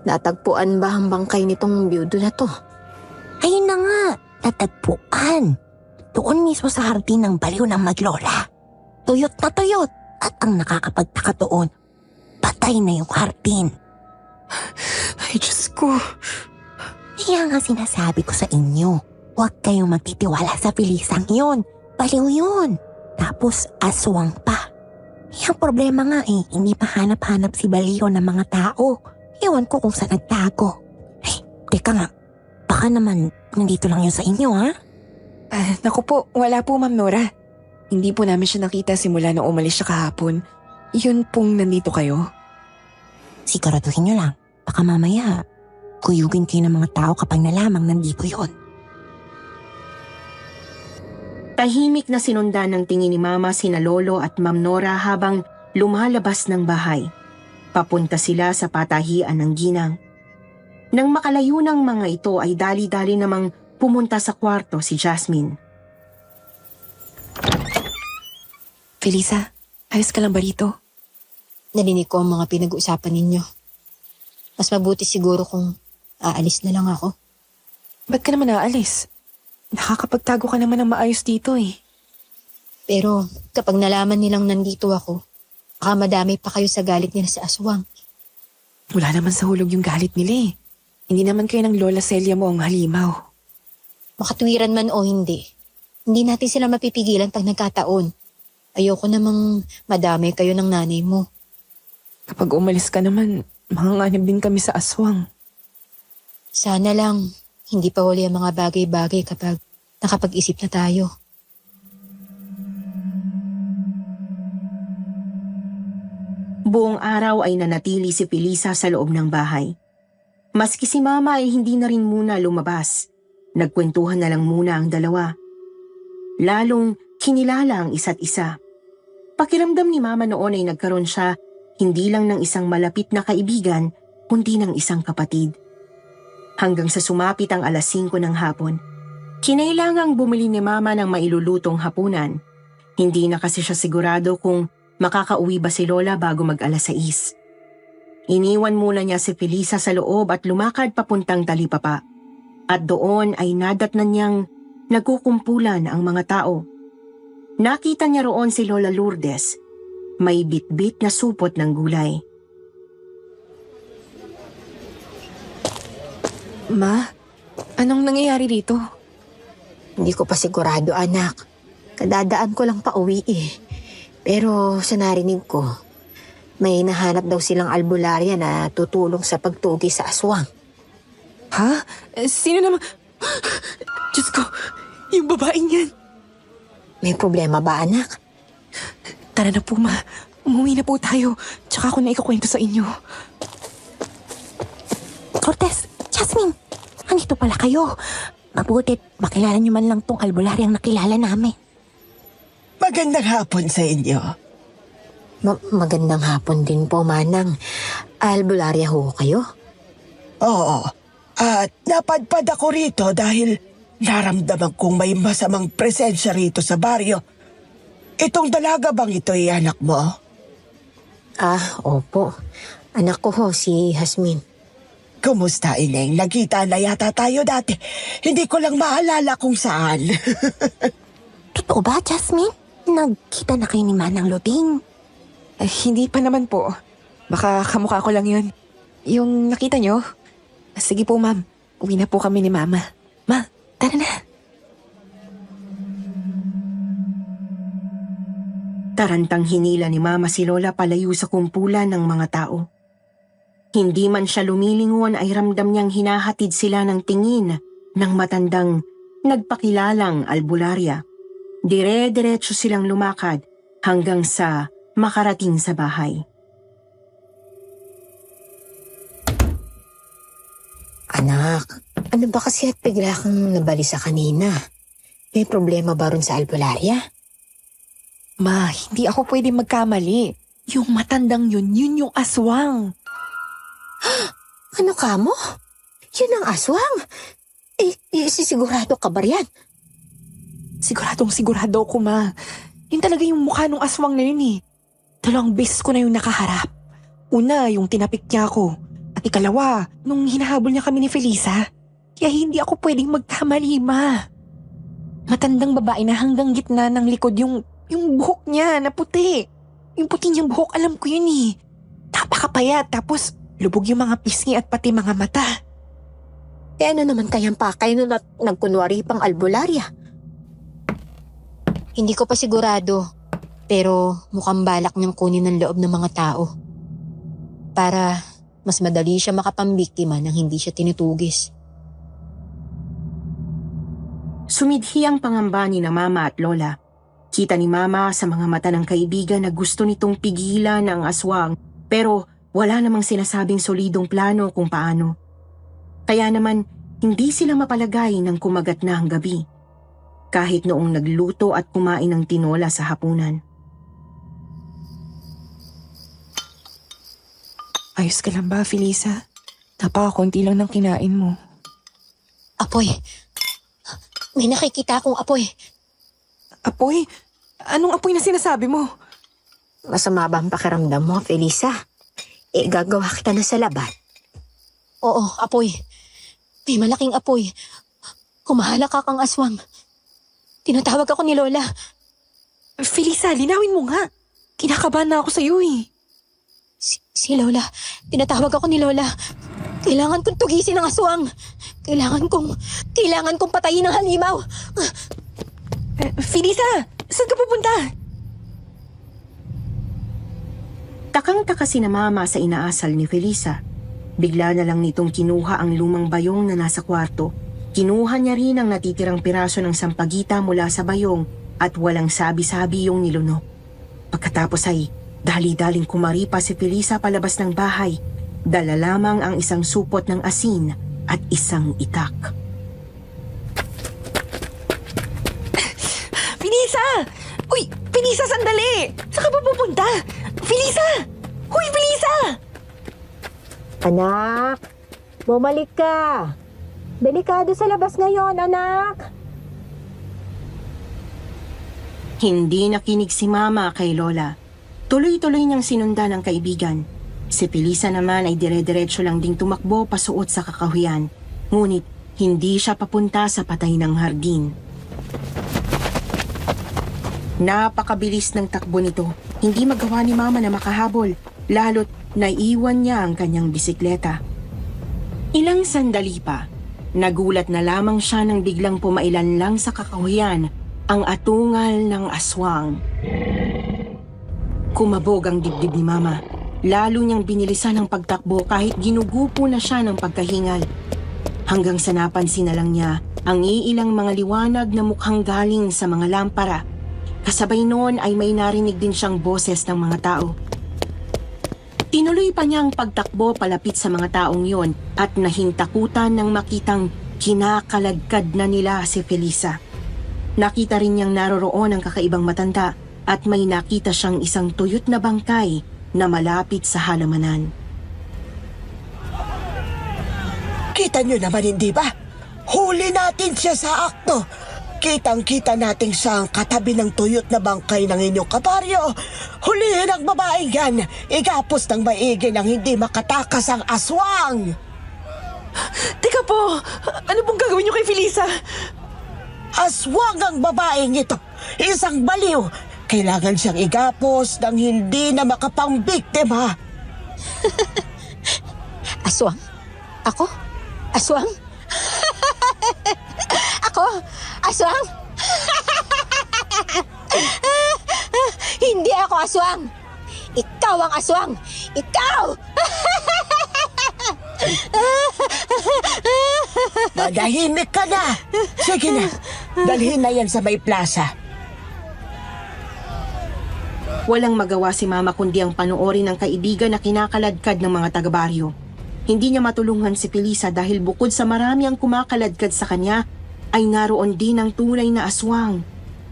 Natagpuan ba ang bangkay nitong biyudo na to? Ayun na nga, natagpuan. Doon mismo sa hardin ng baliw ng maglola. Tuyot na tuyot at ang nakakapagtaka doon, patay na yung hardin. Ay, Diyos ko. Kaya nga sinasabi ko sa inyo, huwag kayong magtitiwala sa Felisang yun. Baliw yun. Tapos aswang pa. Yung problema nga hindi mahanap-hanap si Baliw ng mga tao. Ewan ko kung saan nagtago. Teka nga, baka naman nandito lang yun sa inyo, ha? Naku po, wala po, Ma'am Nora. Hindi po namin siya nakita simula nung umalis siya kahapon. Yun pong nandito kayo. Siguraduhin nyo lang. Baka mamaya, kuyugin kayo ng mga tao kapag nalamang nandito yon. Tahimik na sinundan ng tingin ni Mama sina Lolo at Ma'am Nora habang lumalabas ng bahay. Papunta sila sa patahian ng ginang. Nang makalayo ng mga ito ay dali-dali namang pumunta sa kwarto si Jasmine. Felisa, ayos ka lang ba rito? Narinig ko ang mga pinag-uusapan ninyo. Mas mabuti siguro kung aalis na lang ako. Ba't ka naman aalis? Nakakapagtago ka naman ng maayos dito Pero kapag nalaman nilang nandito ako, baka madamay pa kayo sa galit nila sa aswang. Wala naman sa hulog yung galit nila Hindi naman kayo ng Lola Celia mo ang halimaw. Makatwiran man o hindi, hindi natin sila mapipigilan pag nagkataon. Ayoko namang madamay kayo ng nanay mo. Kapag umalis ka naman, manganganib din kami sa aswang. Sana lang, hindi pa huli ang mga bagay-bagay kapag nakapag-isip na tayo. Buong araw ay nanatili si Felisa sa loob ng bahay. Maski si Mama ay hindi na rin muna lumabas. Nagkwentuhan na lang muna ang dalawa. Lalong kinilala ang isa't isa. Pakiramdam ni Mama noon ay nagkaroon siya hindi lang ng isang malapit na kaibigan, kundi ng isang kapatid. Hanggang sa sumapit ang 5:00 ng hapon, kinailangang bumili ni Mama ng mailulutong hapunan. Hindi na kasi siya sigurado kung makakauwi ba si Lola bago mag-6:00. Iniwan muna niya si Felisa sa loob at lumakad papuntang talipapa. At doon ay nadatnan niyang nagkukumpulan ang mga tao. Nakita niya roon si Lola Lourdes. May bitbit na supot ng gulay. Ma, anong nangyayari dito? Hindi ko pa sigurado, anak. Kadadaan ko lang pa uwi Pero sa narinig ko, may nahanap daw silang albularya na tutulong sa pagtugi sa aswang. Ha? Sino naman? Diyos ko, yung babaeng yan. May problema ba, anak? Tara na po, Ma. Umuwi na po tayo. Tsaka ako na ikukwento sa inyo. Cortez, Jasmine, andito pala kayo. Mabutit, makilala niyo man lang tong albularyang nakilala namin. Magandang hapon sa inyo. Magandang hapon din po, Manang. Albularya ho kayo? Oo, at napadpad ako rito dahil naramdaman kong may masamang presensya rito sa baryo. Itong dalaga bang ito ay anak mo? Opo. Anak ko ho, si Jasmine. Kumusta, Ineng? Nagkita na yata tayo dati. Hindi ko lang maalala kung saan. Totoo ba, Jasmine? Nagkita na kayo ni Manang Loding? Hindi pa naman po. Baka kamukha ko lang yun. Yung nakita nyo? Sige po, Ma'am. Uwi na po kami ni Mama. Ma, tara na. Tarantang hinila ni Mama si Lola palayo sa kumpulan ng mga tao. Hindi man siya lumilingon ay ramdam niyang hinahatid sila ng tingin ng matandang nagpakilalang albularya. Dire-diretso silang lumakad hanggang sa makarating sa bahay. Anak, Ano ba kasi at bigla kang nabalisa kanina? May problema ba ron sa albularya? Ma, hindi ako pwede magkamali. Yung matandang yun yung aswang. Ano ka mo? Yun ang aswang. Sisigurado ka ba riyan? Sigurado ko, ma. Yun talaga yung mukha ng aswang na yun eh. 2 beses ko na yung nakaharap. Una, yung tinapik niya ako. At ikalawa, nung hinahabol niya kami ni Felisa. Kaya hindi ako pwedeng magkamali, ma. Matandang babae na hanggang gitna ng likod yung buhok niya na puti. Yung puti niyang buhok, alam ko yun eh. Napakapayat, tapos lubog yung mga pisngi at pati mga mata. Ano naman kayang pakay nun at nagkunwari pang albularya? Hindi ko pa sigurado, pero mukhang balak niyang kunin ng loob ng mga tao. Para mas madali siya makapambiktima nang hindi siya tinutugis. Sumidhi ang pangamba ni na Mama at Lola. Kita ni Mama sa mga mata ng kaibigan na gusto nitong pigilan ang aswang pero wala namang sinasabing solidong plano kung paano. Kaya naman hindi sila mapalagay ng kumagat na ang gabi. Kahit noong nagluto at kumain ng tinola sa hapunan. Ayos ka lang ba, Felisa? Napakakunti lang ng kinain mo. Apoy! May nakikita akong apoy. Apoy? Anong apoy na sinasabi mo? Masama ba ang pakiramdam mo, Felisa? Gagawa kita na sa labat. Oo, apoy. May malaking apoy. Humahalakak ang aswang. Tinatawag ako ni Lola. Felisa, linawin mo nga. Kinakabahan na ako sa'yo eh. Si Lola. Tinatawag ako ni Lola. Kailangan kong tugisin ang aswang. Kailangan kong patayin ang halimaw. Felisa, saan ka pupunta? Takang-taka si na Mama sa inaasal ni Felisa. Bigla na lang nitong kinuha ang lumang bayong na nasa kwarto. Kinuha niya rin ang natitirang piraso ng sampagita mula sa bayong at walang sabi-sabi yung nilunok. Pagkatapos ay dali-daling kumaripa si Felisa palabas ng bahay. Dala lamang ang isang supot ng asin at isang itak. Felisa! Uy, Felisa, sandali! Saan ka ba pupunta? Felisa! Uy, Felisa! Anak, bumalik ka. Delikado sa labas ngayon, anak. Hindi nakinig si Mama kay Lola. Tuloy-tuloy niyang sinundan ang kaibigan. Si Felisa naman ay dire-diretso lang ding tumakbo pasuot sa kakahuyan. Ngunit hindi siya papunta sa patay ng hardin. Napakabilis ng takbo nito. Hindi magawa ni Mama na makahabol, lalo't naiwan niya ang kanyang bisikleta. Ilang sandali pa, nagulat na lamang siya nang biglang pumailan lang sa kakahuyan ang atungal ng aswang. Kumabog ang dibdib ni Mama. Lalo niyang binilisan ang pagtakbo kahit ginugupo na siya ng pagkahingal. Hanggang sa napansin na lang niya ang iilang mga liwanag na mukhang galing sa mga lampara. Kasabay noon ay may narinig din siyang boses ng mga tao. Tinuloy pa niya ang pagtakbo palapit sa mga taong yon at nahintakutan nang makitang kinakaladkad na nila si Felisa. Nakita rin niyang naroroon ang kakaibang matanda at may nakita siyang isang tuyot na bangkay na malapit sa halamanan. Kita nyo naman, hindi ba? Huli natin siya sa akto. Kitang-kita natin siya ang katabi ng tuyot na bangkay ng inyong kabaryo. Hulihin ang babaeng yan. Igapos ng maigi nang hindi makatakas ang aswang. Teka po, ano pong gagawin niyo kay Felisa? Aswang ang babaeng ito. Isang baliw. Kailangan siyang igapos nang hindi na makapambiktima. Aswang? Ako? Aswang? Ako? Aswang? Hindi ako aswang! Ikaw ang aswang! Ikaw! Madahimik ka na. Sige na, dalhin na yan sa may plaza. Walang magawa si Mama kundi ang panoorin ng kaibigan na kinakaladkad ng mga taga-baryo. Hindi niya matulungan si Felisa dahil bukod sa marami ang kumakaladkad sa kanya, ay naroon din ang tunay na aswang.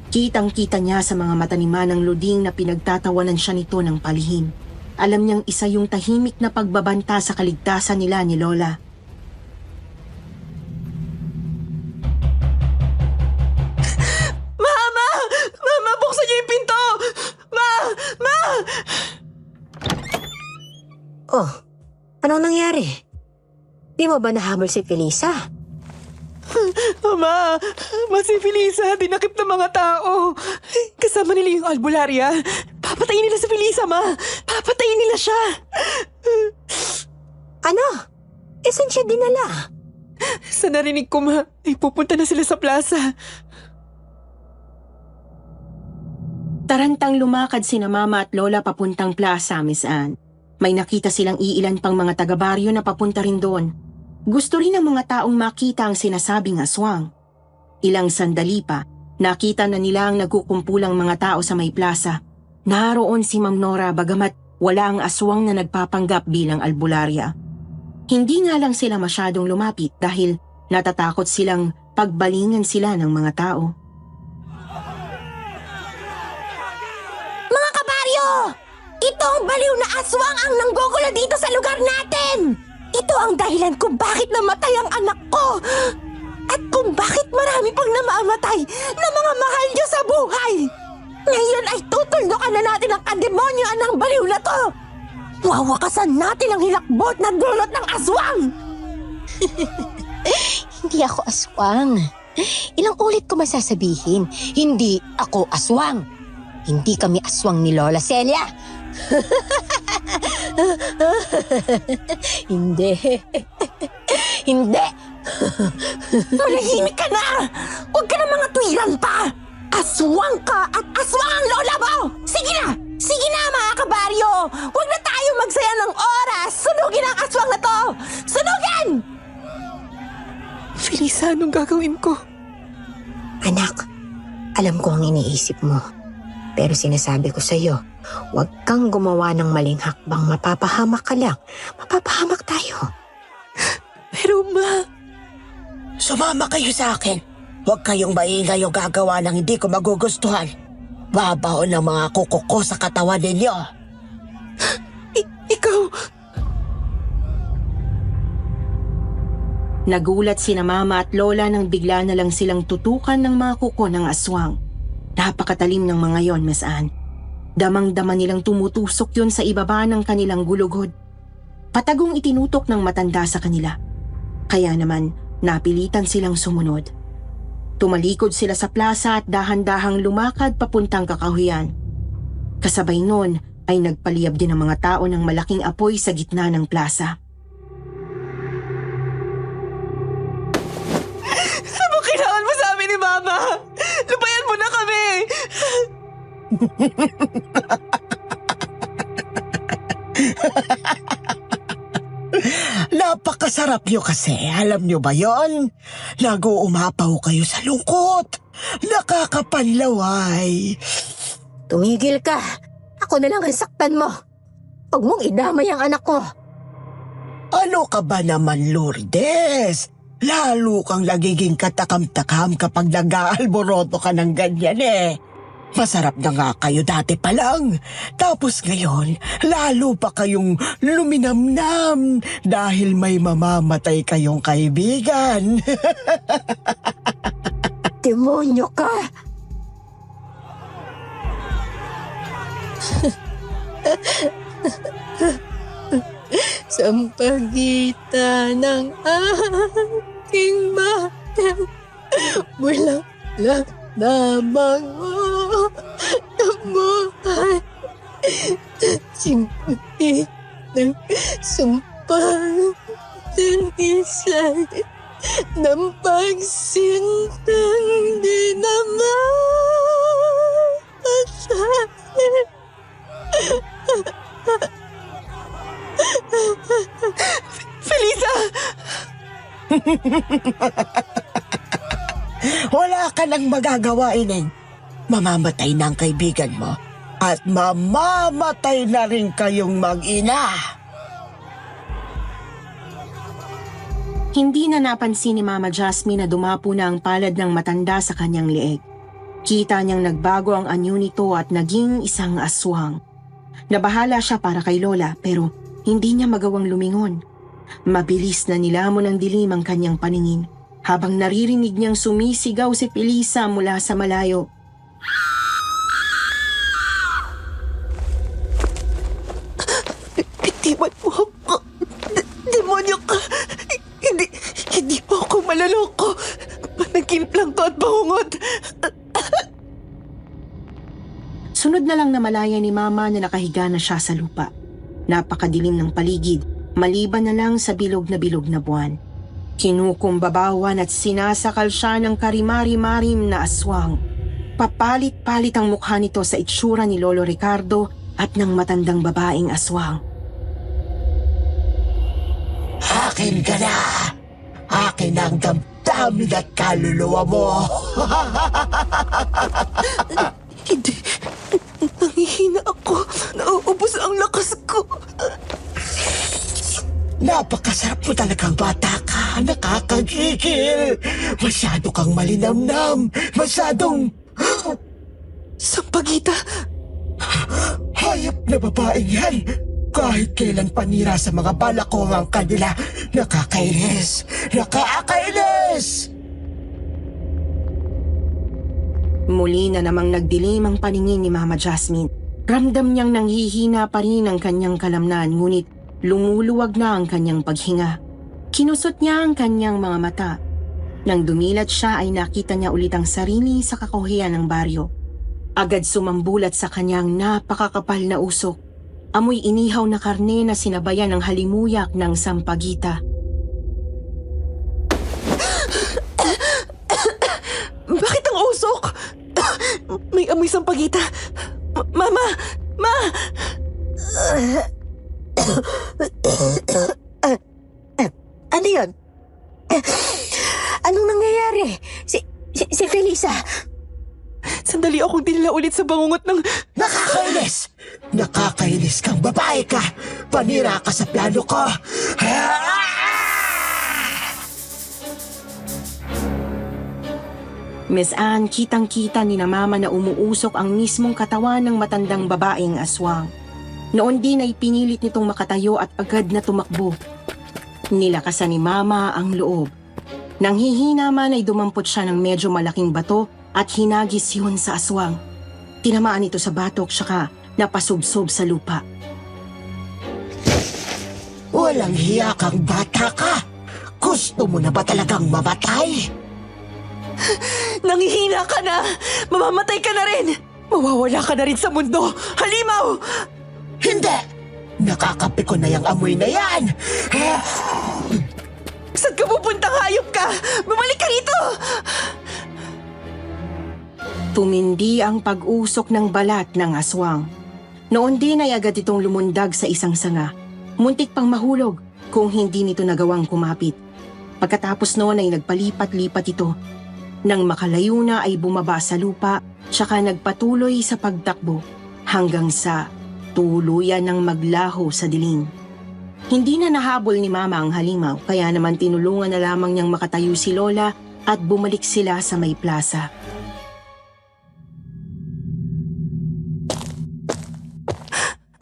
Kitang-kita niya sa mga mata ni Manang Luding na pinagtatawanan siya nito ng palihim. Alam niyang isa yung tahimik na pagbabanta sa kaligtasan nila ni Lola. Mama! Mama, buksan niyo yung pinto! Ma! Oh, anong nangyari? Di mo ba nahabol si Felisa? Ama, si Felisa, dinakip ng mga tao. Kasama nila yung albularya. Papatayin nila si Felisa, ma. Papatayin nila siya. Ano? Saan siya dinala? Sa narinig ko, ma, ay pupunta na sila sa plaza. Tarantang lumakad sina Mama at Lola papuntang plaza, Miss Anne. May nakita silang iilan pang mga taga-baryo na papunta rin doon. Gusto rin ng mga taong makita ang sinasabing aswang. Ilang sandali pa, nakita na nila ang nagkukumpulang mga tao sa may plaza. Naroon si Ma'am Nora bagamat wala ang aswang na nagpapanggap bilang albularya. Hindi nga lang sila masyadong lumapit dahil natatakot silang pagbalingan sila ng mga tao. Mga kabaryo! Ito ang baliw na aswang ang nanggugulo dito sa lugar natin! Ito ang dahilan kung bakit namatay ang anak ko! At kung bakit marami pang namamatay na mga mahal niyo sa buhay! Ngayon ay tutuldukan na natin ang kademonyoan ng baliw na to! Wawakasan natin ang hilakbot na dulot ng aswang! Hindi ako aswang. Ilang ulit ko masasabihin, hindi ako aswang. Hindi kami aswang ni Lola Celia. Hindi. Hindi. Manahimik ka na! Huwag ka na mga tuwiran pa! Aswang ka at aswang ang lola mo! Sige na! Sige na mga kabaryo! Huwag na tayo magsaya ng oras! Sunugin ang aswang na to! Sunugin! Felisa, anong gagawin ko? Anak, alam ko ang iniisip mo. Pero sinasabi ko sa'yo, huwag kang gumawa ng maling hakbang. Mapapahamak ka lang. Mapapahamak tayo. Pero ma... Sumama kayo sa akin. Huwag kayong maingay o gagawa ng hindi ko magugustuhan. Babaon ang mga kuko ko sa katawan ninyo. Ikaw... Nagulat sina Mama at Lola nang bigla na lang silang tutukan ng mga kuko ng aswang. Napakatalim ng mga yon, Miss Anne. Damang-dama nilang tumutusok yun sa ibaba ng kanilang gulugod. Patagong itinutok ng matanda sa kanila. Kaya naman, napilitan silang sumunod. Tumalikod sila sa plaza at dahan-dahang lumakad papuntang kakahuyan. Kasabay nun ay nagpaliyab din ang mga tao ng malaking apoy sa gitna ng plaza. Ano kailangan mo sa amin ni Mama? Lupayan mo na kami! Napakasarap nyo kasi. Alam nyo ba yon? Nag-uumapaw kayo sa lungkot. Nakakapanlaway. Tumigil ka. Ako na lang ang saktan mo. Huwag mong idamay ang anak ko. Ano ka ba naman, Lourdes? Lalo kang nagiging katakam-takam kapag nag-aalboroto ka ng ganyan eh. Masarap na nga kayo dati pa lang. Tapos ngayon, lalo pa kayong luminamnam dahil may mamamatay kayong kaibigan. Demonyo ka. Sa pagitan ng aking mata, bulang lang lamang mo namuhay. Simputi ng sumpang tinisay ng pagsintang di naman masahin. Felisa! Wala ka nang magagawa, Ineng. Mamamatay na ang kaibigan mo. At mamamatay na rin kayong mag-ina. Hindi na napansin ni Mama Jasmine na dumapo na ang palad ng matanda sa kanyang leeg. Kita niyang nagbago ang anyo nito at naging isang aswang. Nabahala siya para kay Lola pero hindi niya magawang lumingon. Mabilis na nilamon ng dilim ang kanyang paningin habang naririnig niyang sumisigaw si Felisa mula sa malayo. Bitiwan mo ako. Demonyo ka. Hindi po ako malaloko. Panaginip lang to at bangungot. Sunod na lang na malaya ni Mama na nakahiga na siya sa lupa. Napakadilim ng paligid, maliban na lang sa bilog na buwan. Kinukumbabawan at sinasakal siya ng karimari-marim na aswang. Papalit-palit ang mukha nito sa itsura ni Lolo Ricardo at ng matandang babaeng aswang. Akin ka na. Akin ang damdamin at kaluluwa mo. Hindi. Nangihina ako. Nauubos ang lakas ko. Napakasarap mo talagang bata ka. Nakakagigil. Masyado kang malinamnam. Masyadong... Sampagita. Hayop na babaeng yan. Kahit kailan panira sa mga balakong ang kanila. Nakakainis. Nakakainis! Muli na namang nagdilim ang paningin ni Mama Jasmine. Ramdam niyang nanghihina pa rin ang kanyang kalamnan ngunit lumuluwag na ang kanyang paghinga. Kinusot niya ang kanyang mga mata. Nang dumilat siya ay nakita niya ulit ang sarili sa kakahuyan ng baryo. Agad sumambulat sa kanyang napakakapal na usok. Amoy inihaw na karne na sinabayan ng halimuyak ng sampagita. Bakit ang usok? May amoy sampagita. Mama! Ma! Ano yun? Anong nangyayari? Si Felisa. Sandali akong dinala ulit sa bangungot ng... Nakakainis! Nakakainis kang babae ka! Panira ka sa plano ko! Miss Anne, kitang-kita ni na Mama na umuusok ang mismong katawan ng matandang babaeng aswang. Noon din ay pinilit nitong makatayo at agad na tumakbo. Nilakasan ni Mama ang loob. Nang hihina man ay dumampot siya ng medyo malaking bato at hinagis yun sa aswang. Tinamaan ito sa batok saka napasubsob sa lupa. Walang hiya kang bata ka! Gusto mo na ba talagang mamatay? Nangihina ka na! Mamamatay ka na rin! Mawawala ka na rin sa mundo! Halimaw! Hindi! Nakakapi ko na yung amoy na yan! Saan ka pupuntang hayop ka? Bumalik ka rito! Tumindi ang pag-usok ng balat ng aswang. Noon din ay agad itong lumundag sa isang sanga. Muntik pang mahulog kung hindi nito nagawang kumapit. Pagkatapos noon ay nagpalipat-lipat ito. Nang makalayo na ay bumaba sa lupa, tsaka nagpatuloy sa pagtakbo hanggang sa tuluyan ng maglaho sa dilim. Hindi na nahabol ni Mama ang halimaw, kaya naman tinulungan na lamang niyang makatayo si Lola at bumalik sila sa may plaza.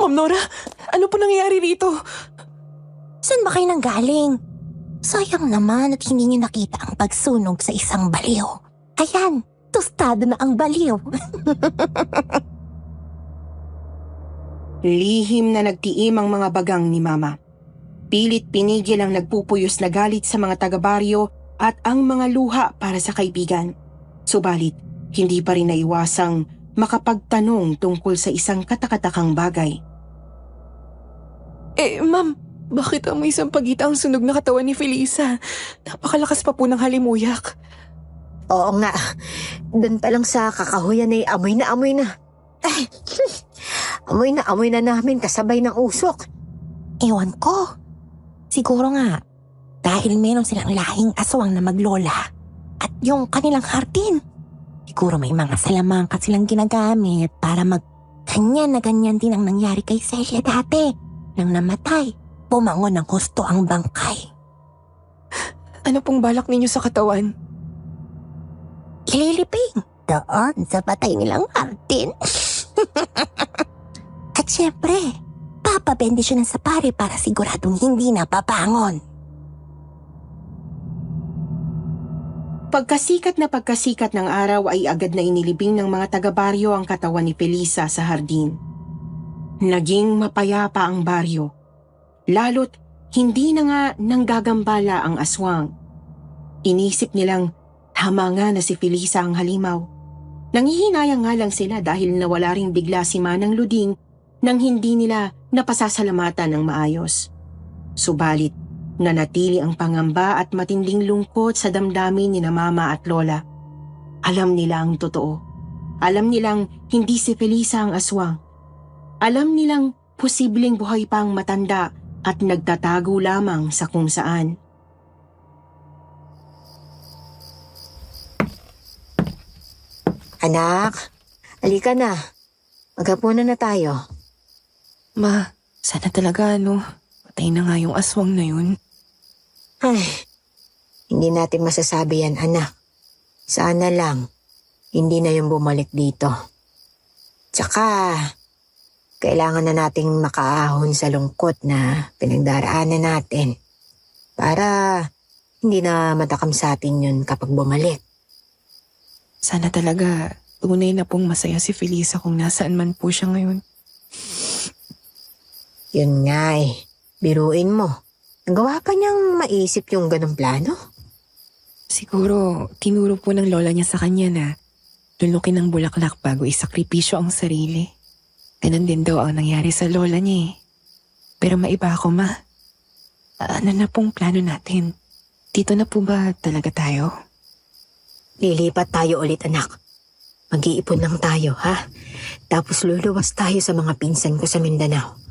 Ma'am Nora, ano po nangyayari rito? Saan ba kayo nanggaling? Sayang naman at hindi niyo nakita ang pagsunog sa isang baliw. Ayan, tostado na ang baliw. Lihim na nagtiim ang mga bagang ni Mama. Pilit pinigil ang nagpupuyos na galit sa mga taga-baryo at ang mga luha para sa kaibigan. Subalit, hindi pa rin naiwasang makapagtanong tungkol sa isang katakatakang bagay. Ma'am, bakit amoy sampagita ang sunog na katawan ni Felisa? Napakalakas pa po ng halimuyak. Oo nga. Doon pa lang sa kakahuyan ay amoy na amoy na. Ay, amoy na namin kasabay ng usok. Ewan ko. Siguro nga, dahil meron silang lahing aswang na maglola at yung kanilang hardin. Siguro may mga salamangka silang ginagamit para ganyan na ganyan din ang nangyari kay Celia dati. Nang namatay, pumangon ng husto ang bangkay. Ano pong balak ninyo sa katawan? Ililibing doon sa patay nilang Martin. At syempre, papabendisyonan sa pare para siguradong hindi napapangon. Pagkasikat ng araw ay agad na inilibing ng mga taga-baryo ang katawan ni Felisa sa hardin. Naging mapayapa ang baryo, lalo't hindi na nga nanggagambala ang aswang. Inisip nilang tama nga na si Felisa ang halimaw. Nangihinayang nga lang sila dahil nawala ring bigla si Manang Luding nang hindi nila napasasalamatan ng maayos. Subalit, nanatili ang pangamba at matinding lungkot sa damdamin ni na Mama at Lola. Alam nila ang totoo. Alam nilang hindi si Felisa ang aswang. Alam nilang posibleng buhay pa ang matanda at nagtatago lamang sa kung saan. Anak, halika na. Maghapunan na tayo. Ma, sana talaga patay na nga yung aswang na yun. Ay, hindi natin masasabi yan, anak. Sana lang, hindi na yung bumalik dito. Tsaka, kailangan na nating makaahon sa lungkot na pinagdaraanan natin para hindi na matakam sa atin yun kapag bumalik. Sana talaga tunay na pong masaya si Felisa kung nasaan man po siya ngayon. Yun nga eh, biruin mo. Nagawa pa niyang maisip yung ganong plano? Siguro, tinuro po ng lola niya sa kanya na lulukin ng bulaklak bago isakripisyo ang sarili. Ganon din daw ang nangyari sa lola niya eh. Pero maiba ako, ma. Ano na pong plano natin? Dito na po ba talaga tayo? Lilipat tayo ulit, anak. Mag-iipon lang tayo, ha? Tapos luluwas tayo sa mga pinsan ko sa Mindanao.